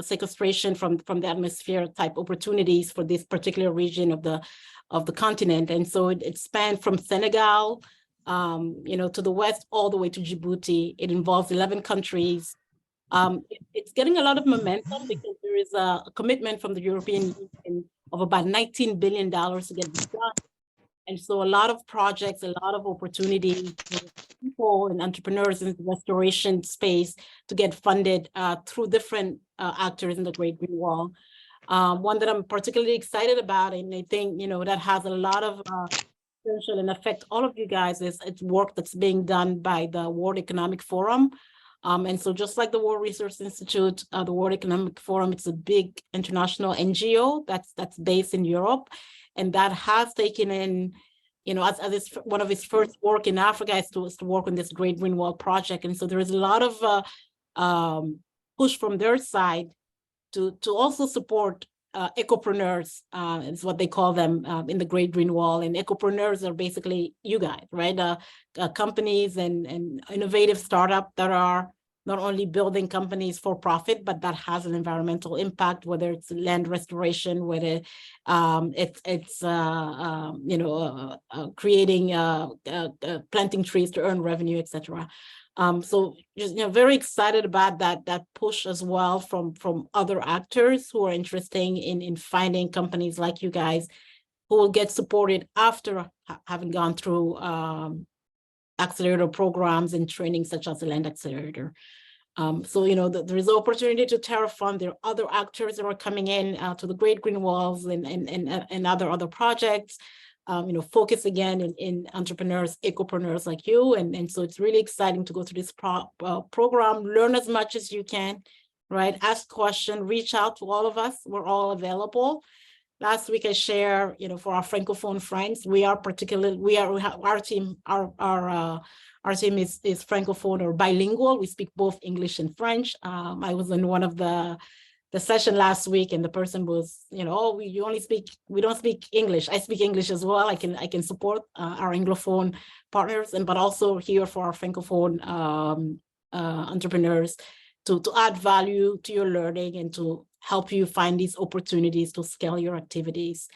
sequestration from the atmosphere type opportunities for this particular region of the continent. And so it spanned from Senegal, to the west all the way to Djibouti. It involves 11 countries. It's getting a lot of momentum because there is a commitment from the European Union of about $19 billion to get this done. And so a lot of projects, a lot of opportunities for people and entrepreneurs in the restoration space to get funded through different actors in the Great Green Wall. One that I'm particularly excited about, and I think, that has a lot of potential and affect all of you guys, is it's work that's being done by the World Economic Forum. And so just like the World Resource Institute, the World Economic Forum, it's a big international NGO that's based in Europe. And that has taken in, as one of its first work in Africa is to work on this Great Green Wall project. And so there is a lot of push from their side to also support ecopreneurs, is what they call them in the Great Green Wall. And ecopreneurs are basically you guys, right? Companies and innovative startups that are not only building companies for profit, but that has an environmental impact, whether it's land restoration, whether it's creating, planting trees to earn revenue, etc. So just, very excited about that push as well from other actors who are interested in finding companies like you guys who will get supported after having gone through accelerator programs and training such as the Land Accelerator. So, there is an opportunity to TerraFund. There are other actors that are coming in to the Great Green Walls and other projects, focus again in entrepreneurs, ecopreneurs like you. And so it's really exciting to go through this program, learn as much as you can, right? Ask questions, reach out to all of us. We're all available. Last week I share, for our Francophone friends, our team is Francophone or bilingual. We speak both English and French. I was in one of the session last week, and the person was, we don't speak English. I speak English as well. I can support our Anglophone partners, but also here for our Francophone entrepreneurs to add value to your learning and to help you find these opportunities to scale your activities.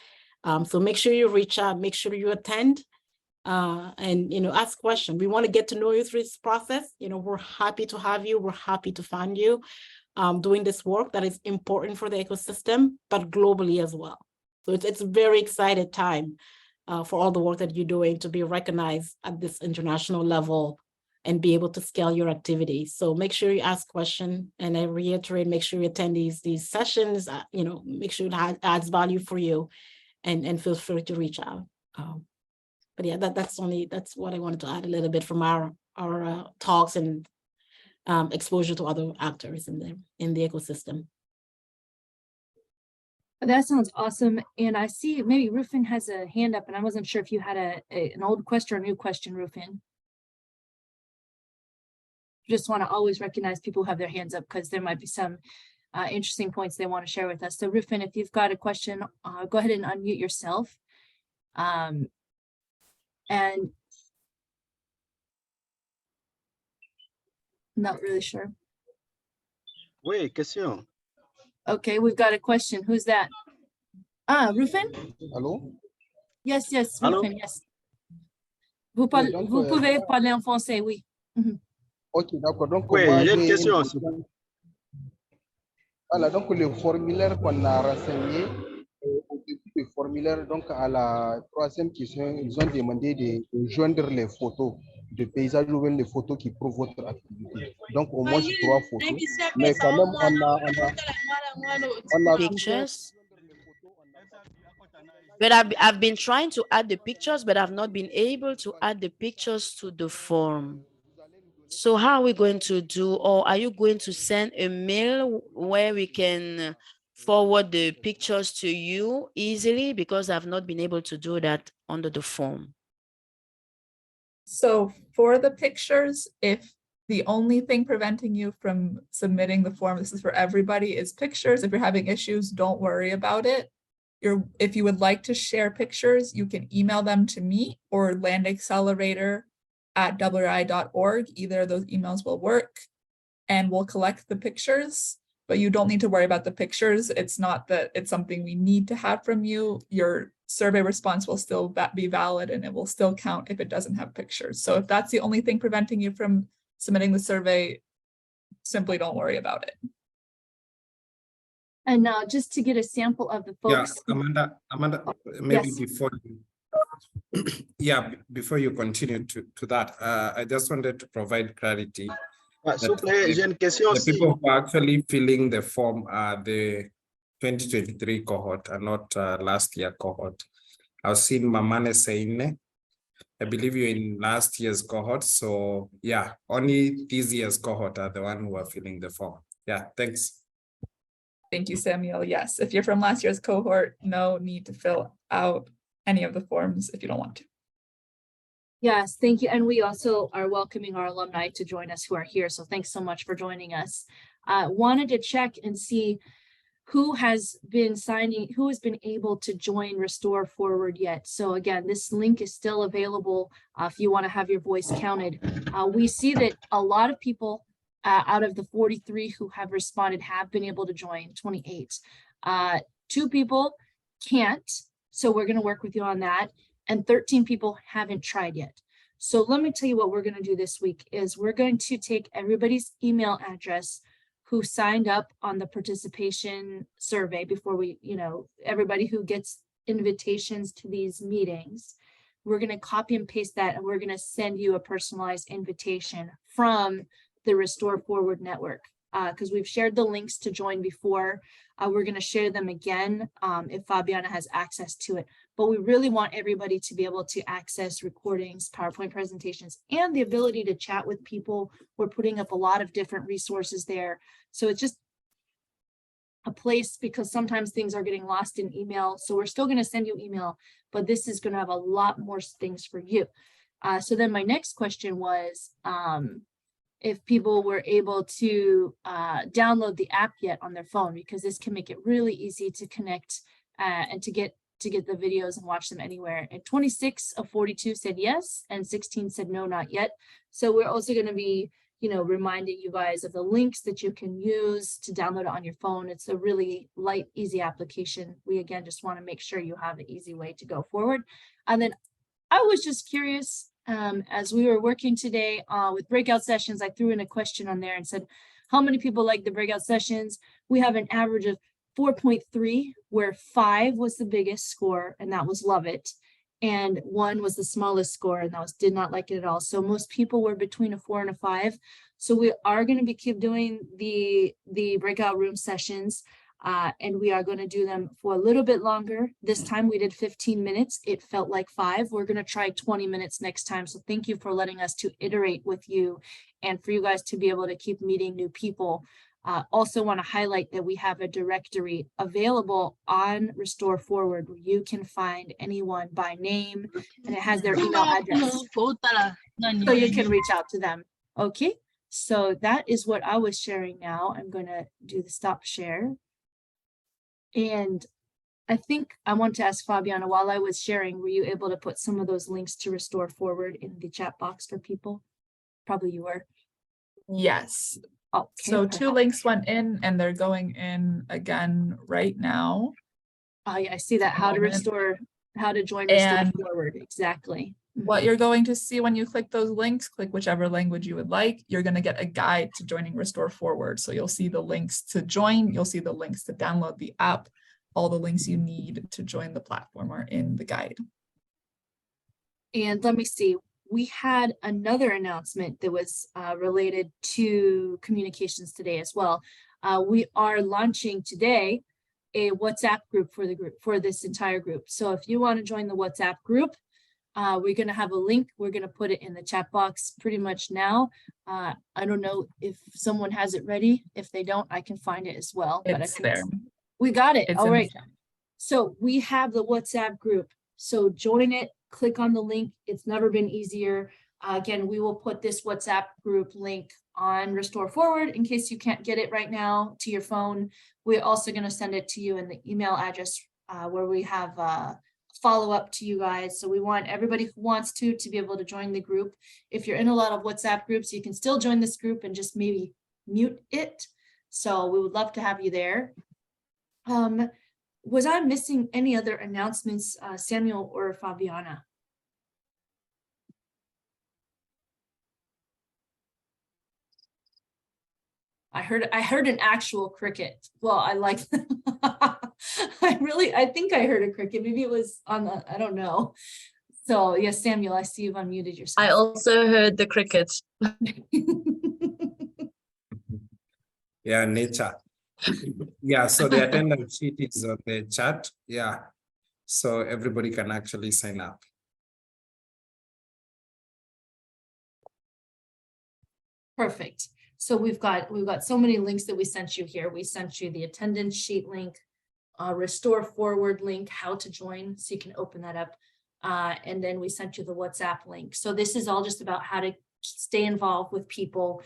So make sure you reach out, make sure you attend. and, ask questions. We want to get to know you through this process. We're happy to have you. We're happy to fund you doing this work that is important for the ecosystem, but globally as well. So it's a very excited time for all the work that you're doing to be recognized at this international level and be able to scale your activities. So make sure you ask questions, and I reiterate, make sure you attend these sessions, make sure it adds value for you, and feel free to reach out. But yeah, that's what I wanted to add a little bit from our talks and exposure to other actors in the ecosystem. That sounds awesome. And I see maybe Rufin has a hand up, and I wasn't sure if you had an old question or a new question, Rufin. Just want to always recognize people who have their hands up because there might be some interesting points they want to share with us. So Rufin, if you've got a question, go ahead and unmute yourself. And not really sure. Oui, question. Okay, we've got a question. Who's that? Rufin? Allô? Yes, Allô? Rufin, yes. Vous pouvez parler en français, oui. Ok, d'accord. Donc, oui, j'ai une question. Voilà, donc le formulaire qu'on a renseigné, au début du formulaire, donc à la troisième question, ils ont demandé de joindre les photos de paysages ou les photos qui prouvent votre activité. Donc, au moins 3 photos. Mais quand même, on a pictures. But I've been trying to add the pictures, but I've not been able to add the pictures to the form. So how are we going to do, or are you going to send a mail where we can forward the pictures to you easily? Because I've not been able to do that under the form. So for the pictures, if the only thing preventing you from submitting the form, this is for everybody, is pictures. If you're having issues, don't worry about it. If you would like to share pictures, you can email them to me or Land Accelerator at WRI.org. Either of those emails will work, and we'll collect the pictures, but you don't need to worry about the pictures. It's not that it's something we need to have from you. Your survey response will still be valid, and it will still count if it doesn't have pictures. So if that's the only thing preventing you from submitting the survey, simply don't worry about it. And now just to get a sample of the folks. Yeah, Amanda, maybe Yes. before you continue to that, I just wanted to provide clarity. S'il vous plaît, j'ai une question The aussi. people who are actually filling the form are the 2023 cohort and not last year cohort. I've seen Mamane Seine. I believe you're in last year's cohort. So yeah, only this year's cohort are the one who are filling the form. Yeah, thanks. Thank you, Samuel. Yes, if you're from last year's cohort, no need to fill out any of the forms if you don't want to. Yes, thank you. And we also are welcoming our alumni to join us who are here. So thanks so much for joining us. Wanted to check and see who has been able to join Restore Forward yet. So again, this link is still available if you want to have your voice counted. We see that a lot of people out of the 43 who have responded have been able to join, 28. 2 people can't, so we're going to work with you on that. And 13 people haven't tried yet. So let me tell you what we're going to do this week is we're going to take everybody's email address who signed up on the participation survey before we, everybody who gets invitations to these meetings. We're going to copy and paste that, and we're going to send you a personalized invitation from the Restore Forward network, because we've shared the links to join before. We're going to share them again if Fabiana has access to it. But we really want everybody to be able to access recordings, PowerPoint presentations, and the ability to chat with people. We're putting up a lot of different resources there. So it's just a place, because sometimes things are getting lost in email. So we're still going to send you email, but this is going to have a lot more things for you. So then my next question was, if people were able to download the app yet on their phone, because this can make it really easy to connect and to get the videos and watch them anywhere. And 26 of 42 said yes, and 16 said no, not yet. So we're also going to be, reminding you guys of the links that you can use to download it on your phone. It's a really light, easy application. We, again, just want to make sure you have an easy way to go forward. And then I was just curious, as we were working today with breakout sessions, I threw in a question on there and said, how many people like the breakout sessions? We have an average of 4.3, where 5 was the biggest score, and that was love it. And 1 was the smallest score, and that was did not like it at all. So most people were between a 4 and a 5. So we are going to keep doing the breakout room sessions. And we are going to do them for a little bit longer. This time we did 15 minutes. It felt like 5. We're going to try 20 minutes next time. So thank you for letting us to iterate with you and for you guys to be able to keep meeting new people. Also want to highlight that we have a directory available on Restore Forward where you can find anyone by name and it has their email address. So you can reach out to them. Okay, so that is what I was sharing now. I'm going to do the stop share. And I think I want to ask Fabiana, while I was sharing, were you able to put some of those links to Restore Forward in the chat box for people? Probably you were. Yes. Okay, So 2 links went in and they're going in again right now. I see that. How to join Restore And Forward. Exactly. what you're going to see when you click those links, click whichever language you would like, you're going to get a guide to joining Restore Forward. So you'll see the links to join, you'll see the links to download the app, all the links you need to join the platform are in the guide. And let me see, we had another announcement that was related to communications today as well. We are launching today a WhatsApp group for this entire group. So if you want to join the WhatsApp group, we're going to have a link. We're going to put it in the chat box pretty much now. I don't know if someone has it ready. If they don't, I can find it as well. But I It's think there. we got it. It's All in the right. chat. So we have the WhatsApp group. So join it, click on the link. It's never been easier. Again, we will put this WhatsApp group link on Restore Forward in case you can't get it right now to your phone. We're also going to send it to you in the email address where we have follow up to you guys. So we want everybody who wants to be able to join the group. If you're in a lot of WhatsApp groups, you can still join this group and just maybe mute it. So we would love to have you there. Was I missing any other announcements, Samuel or Fabiana? I heard an actual cricket. Well, I like I think I heard a cricket. Maybe it was on the, I don't know. So yes, Samuel, I see you've unmuted yourself. I also heard the cricket. Yeah, nature. Yeah, so the attendance sheet is on the chat. Yeah, so everybody can actually sign up. Perfect. So we've got so many links that we sent you here. We sent you the attendance sheet link, Restore Forward link, how to join, so you can open that up. And then we sent you the WhatsApp link. So this is all just about how to stay involved with people.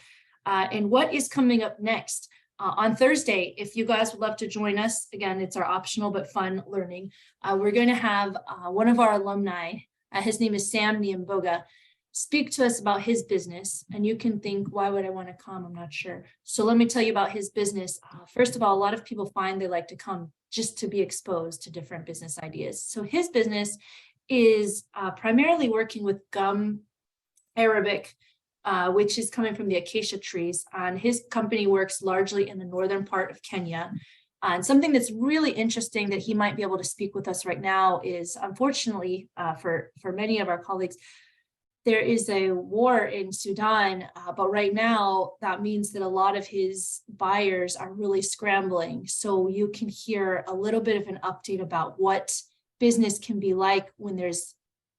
And what is coming up next? On Thursday, if you guys would love to join us, again, it's our optional but fun learning. We're going to have one of our alumni, his name is Sam Niamboga, speak to us about his business. And you can think, why would I want to come? I'm not sure. So let me tell you about his business. First of all, a lot of people find they like to come just to be exposed to different business ideas. So his business is primarily working with gum Arabic, which is coming from the acacia trees. And his company works largely in the northern part of Kenya. And something that's really interesting that he might be able to speak with us right now is, unfortunately, for many of our colleagues, there is a war in Sudan, but right now that means that a lot of his buyers are really scrambling. So you can hear a little bit of an update about what business can be like when there's,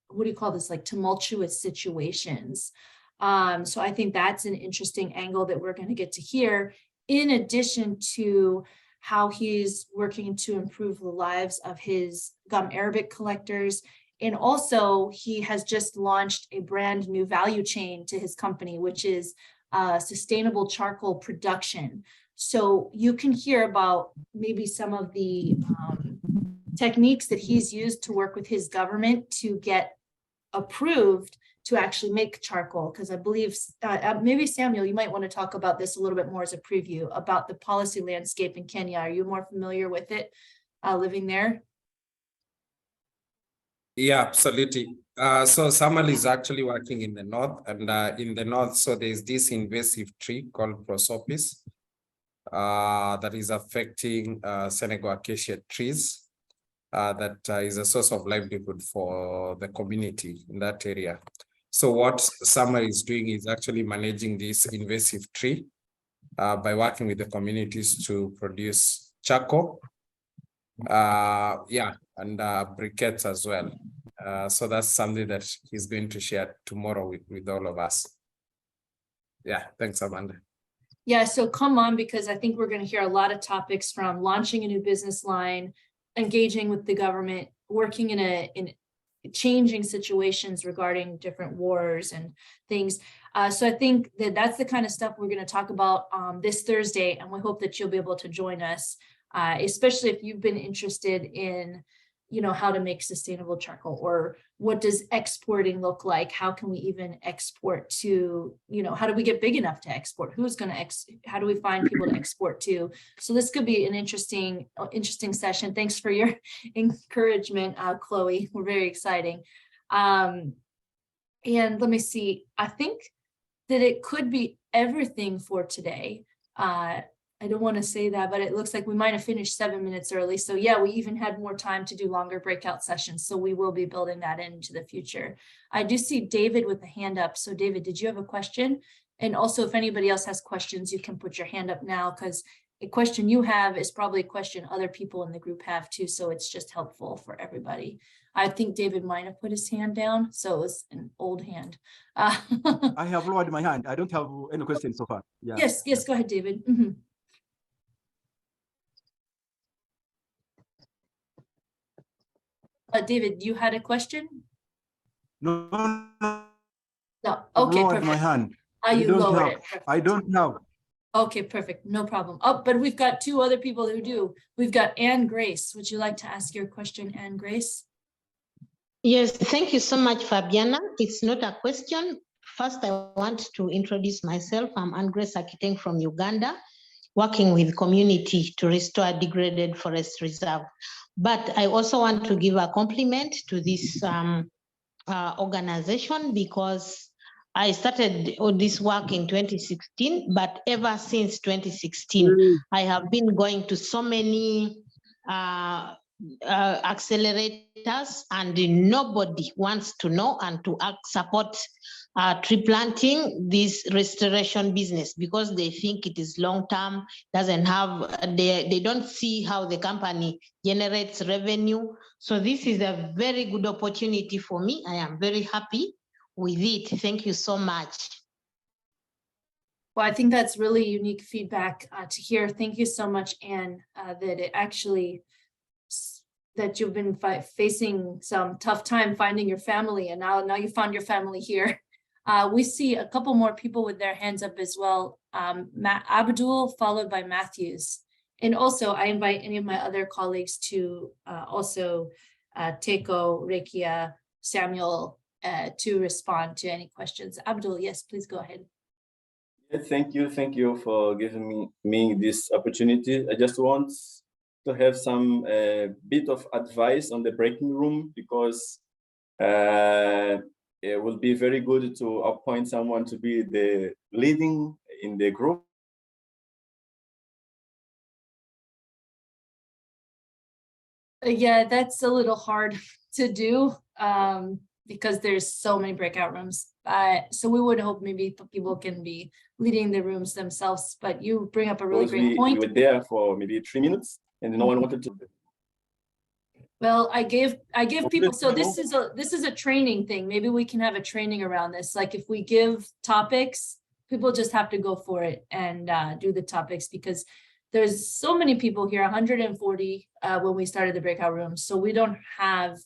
what do you call this, like tumultuous situations. So I think that's an interesting angle that we're going to get to hear, in addition to how he's working to improve the lives of his gum Arabic collectors. And also he has just launched a brand new value chain to his company, which is sustainable charcoal production. So you can hear about maybe some of the techniques that he's used to work with his government to get approved to actually make charcoal. Because I believe maybe Samuel, you might want to talk about this a little bit more as a preview about the policy landscape in Kenya. Are you more familiar with it living there? Yeah, absolutely. So Samuel is actually working in the north, and in the north, so there's this invasive tree called Prosopis that is affecting Senegal acacia trees. That is a source of livelihood for the community in that area. So what Samuel is doing is actually managing this invasive tree by working with the communities to produce charcoal, and briquettes as well. So that's something that he's going to share tomorrow with all of us. Yeah, thanks, Amanda. Yeah, so come on, because I think we're going to hear a lot of topics from launching a new business line, engaging with the government, working in changing situations regarding different wars and things. So I think that that's the kind of stuff we're going to talk about this Thursday, and we hope that you'll be able to join us, especially if you've been interested in, you know, how to make sustainable charcoal, or what does exporting look like? How can we even export to, you know, how do we get big enough to export? Who's going to how do we find people to export to? So this could be an interesting session. Thanks for your encouragement, Chloe. We're very exciting. And let me see, I think that it could be everything for today. I don't want to say that, but it looks like we might have finished 7 minutes early. So yeah, we even had more time to do longer breakout sessions. So we will be building that into the future. I do see David with a hand up. So David, did you have a question? And also, if anybody else has questions, you can put your hand up now, because a question you have is probably a question other people in the group have too. So it's just helpful for everybody. I think David might have put his hand down. So it was an old hand. I have lowered my hand. I don't have any questions so far. Yeah. Yes, go ahead, David. David, you had a question? No. Okay, lowered perfect. my hand. You lowered it. Perfect. I don't have. Okay, perfect. No problem. Oh, but we've got two other people who do. We've got Anne Grace. Would you like to ask your question, Anne Grace? Yes, thank you so much, Fabiana. It's not a question. First, I want to introduce myself. I'm Anne Grace Akiteng from Uganda, working with community to restore degraded forest reserve. But I also want to give a compliment to this organization, because I started this work in 2016, but ever since 2016, I have been going to so many accelerators, and nobody wants to know and to support tree planting, this restoration business, because they think it is long-term, doesn't have, they don't see how the company generates revenue. So this is a very good opportunity for me. I am very happy with it. Thank you so much. Well, I think that's really unique feedback to hear. Thank you so much, Anne, that you've been facing some tough time finding your family, and now you found your family here. We see a couple more people with their hands up as well. Abdul, followed by Matthews. And also, I invite any of my other colleagues to also Teko, Rekia, Samuel, to respond to any questions. Abdul, yes, please go ahead. Thank you for giving me this opportunity. I just want to have some bit of advice on the breaking room, because it will be very good to appoint someone to be the leading in the group. Yeah, that's a little hard to do because there's so many breakout rooms. So we would hope maybe people can be leading the rooms themselves, but you bring up a really great point. We were there for maybe 3 minutes and no one wanted to. Well, I give people, so this is a training thing. Maybe we can have a training around this. Like if we give topics, people just have to go for it and do the topics, because there's so many people here, 140 when we started the breakout rooms. So we don't have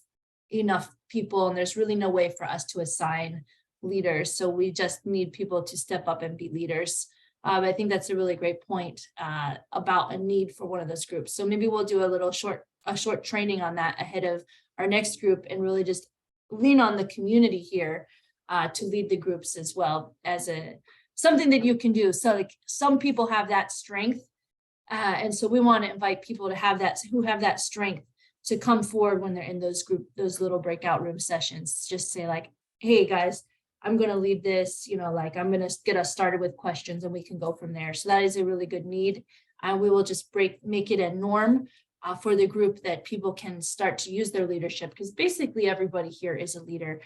enough people, and there's really no way for us to assign leaders. So we just need people to step up and be leaders. I think that's a really great point about a need for one of those groups. So maybe we'll do a short training on that ahead of our next group, and really just lean on the community here to lead the groups as well as something that you can do. So like some people have that strength. And so we want to invite people to have that, who have that strength. to come forward when they're in those little breakout room sessions. Just say like, hey guys, I'm going to lead this, you know, like I'm going to get us started with questions and we can go from there. So that is a really good need. And we will just make it a norm for the group that people can start to use their leadership, because basically everybody here is a leader.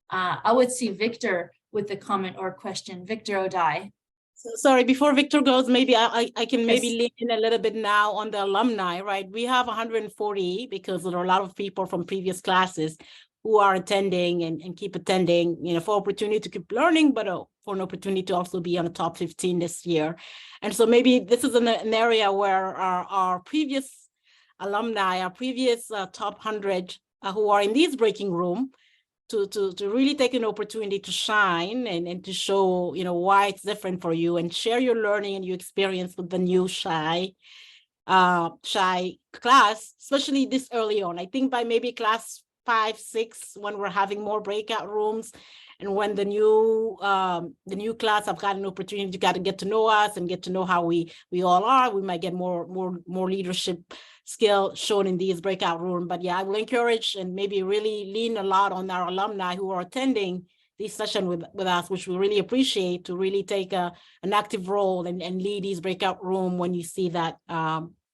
I would see Victor with the comment or question. Victor Odai. So, sorry, before Victor goes, maybe I can maybe Yes. lean in a little bit now on the alumni, right? We have 140 because there are a lot of people from previous classes who are attending and keep attending, you know, for opportunity to keep learning, but for an opportunity to also be on the top 15 this year. And so maybe this is an area where our previous alumni, our previous top 100 who are in this breaking room, to really take an opportunity to shine and to show, you know, why it's different for you and share your learning and your experience with the new shy class, especially this early on. I think by maybe class 5, 6, when we're having more breakout rooms and when the new class have got an opportunity to get to know us and get to know how we all are, we might get more leadership skill shown in these breakout rooms. But yeah, I will encourage and maybe really lean a lot on our alumni who are attending this session with us, which we really appreciate, to really take an active role and lead these breakout room when you see that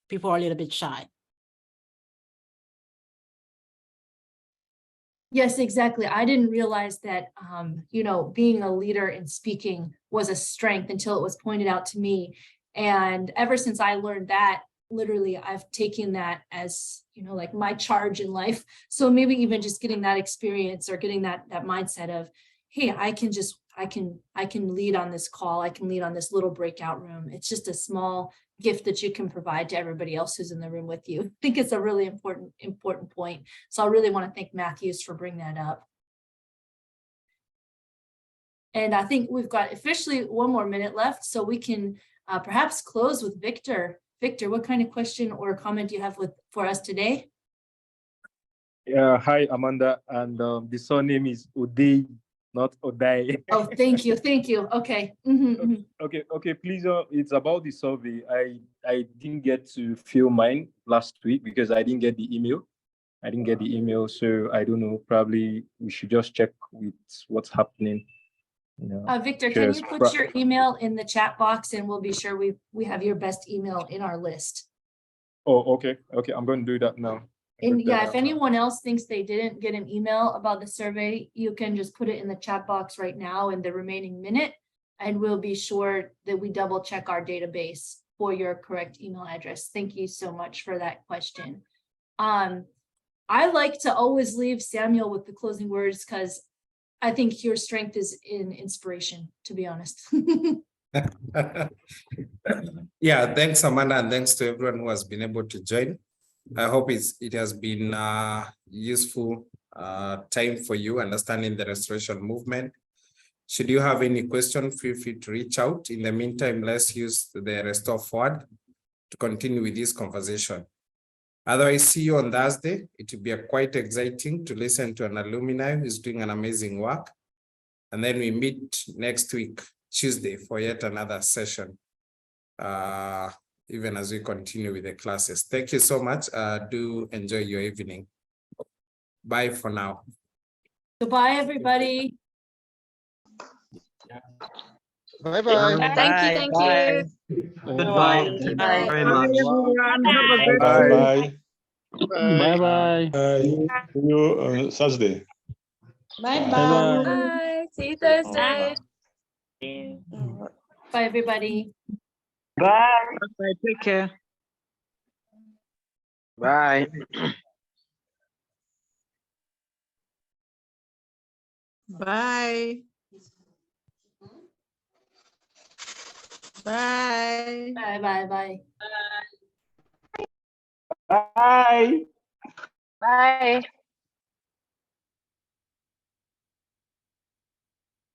people are a little bit shy. Yes, exactly. I didn't realize that, you know, being a leader in speaking was a strength until it was pointed out to me. And ever since I learned that, literally, I've taken that as, you know, like my charge in life. So maybe even just getting that experience or getting that mindset of, hey, I can lead on this call. I can lead on this little breakout room. It's just a small gift that you can provide to everybody else who's in the room with you. I think it's a really important point. So I really want to thank Matthews for bringing that up. And I think we've got officially 1 more minute left, so we can perhaps close with Victor. Victor, what kind of question or comment do you have for us today? Yeah, hi Amanda, and the surname is Uday, not Odai. Oh, thank you. Okay. Okay. Please, it's about the survey. I didn't get to fill mine last week because I didn't get the email. So I don't know. Probably we should just check with what's happening. You know, Victor, can because you put your email in the chat box and we'll be sure we have your best email in our list. Oh, okay. I'm going to do that now. And yeah, if anyone else thinks they didn't get an email about the survey, you can just put it in the chat box right now in the remaining minute, and we'll be sure that we double check our database for your correct email address. Thank you so much for that question. I like to always leave Samuel with the closing words because I think your strength is in inspiration, to be honest. Yeah, thanks, Amanda, and thanks to everyone who has been able to join. I hope it has been useful time for you understanding the restoration movement. Should you have any question, feel free to reach out. In the meantime, let's use the Restore Forward to continue with this conversation. Otherwise, see you on Thursday. It will be quite exciting to listen to an alumni who's doing an amazing work. And then we meet next week, Tuesday, for yet another session. Even as we continue with the classes. Thank you so much. Do enjoy your evening. Bye for now. Goodbye, everybody. Bye-bye. Thank you. Goodbye. Bye. Very much. Bye. Bye-bye. See you on Saturday. Bye-bye. Bye. See you Thursday. Bye, everybody. Bye. Bye. Take care. Bye. Bye. Bye. Bye. Bye. Bye.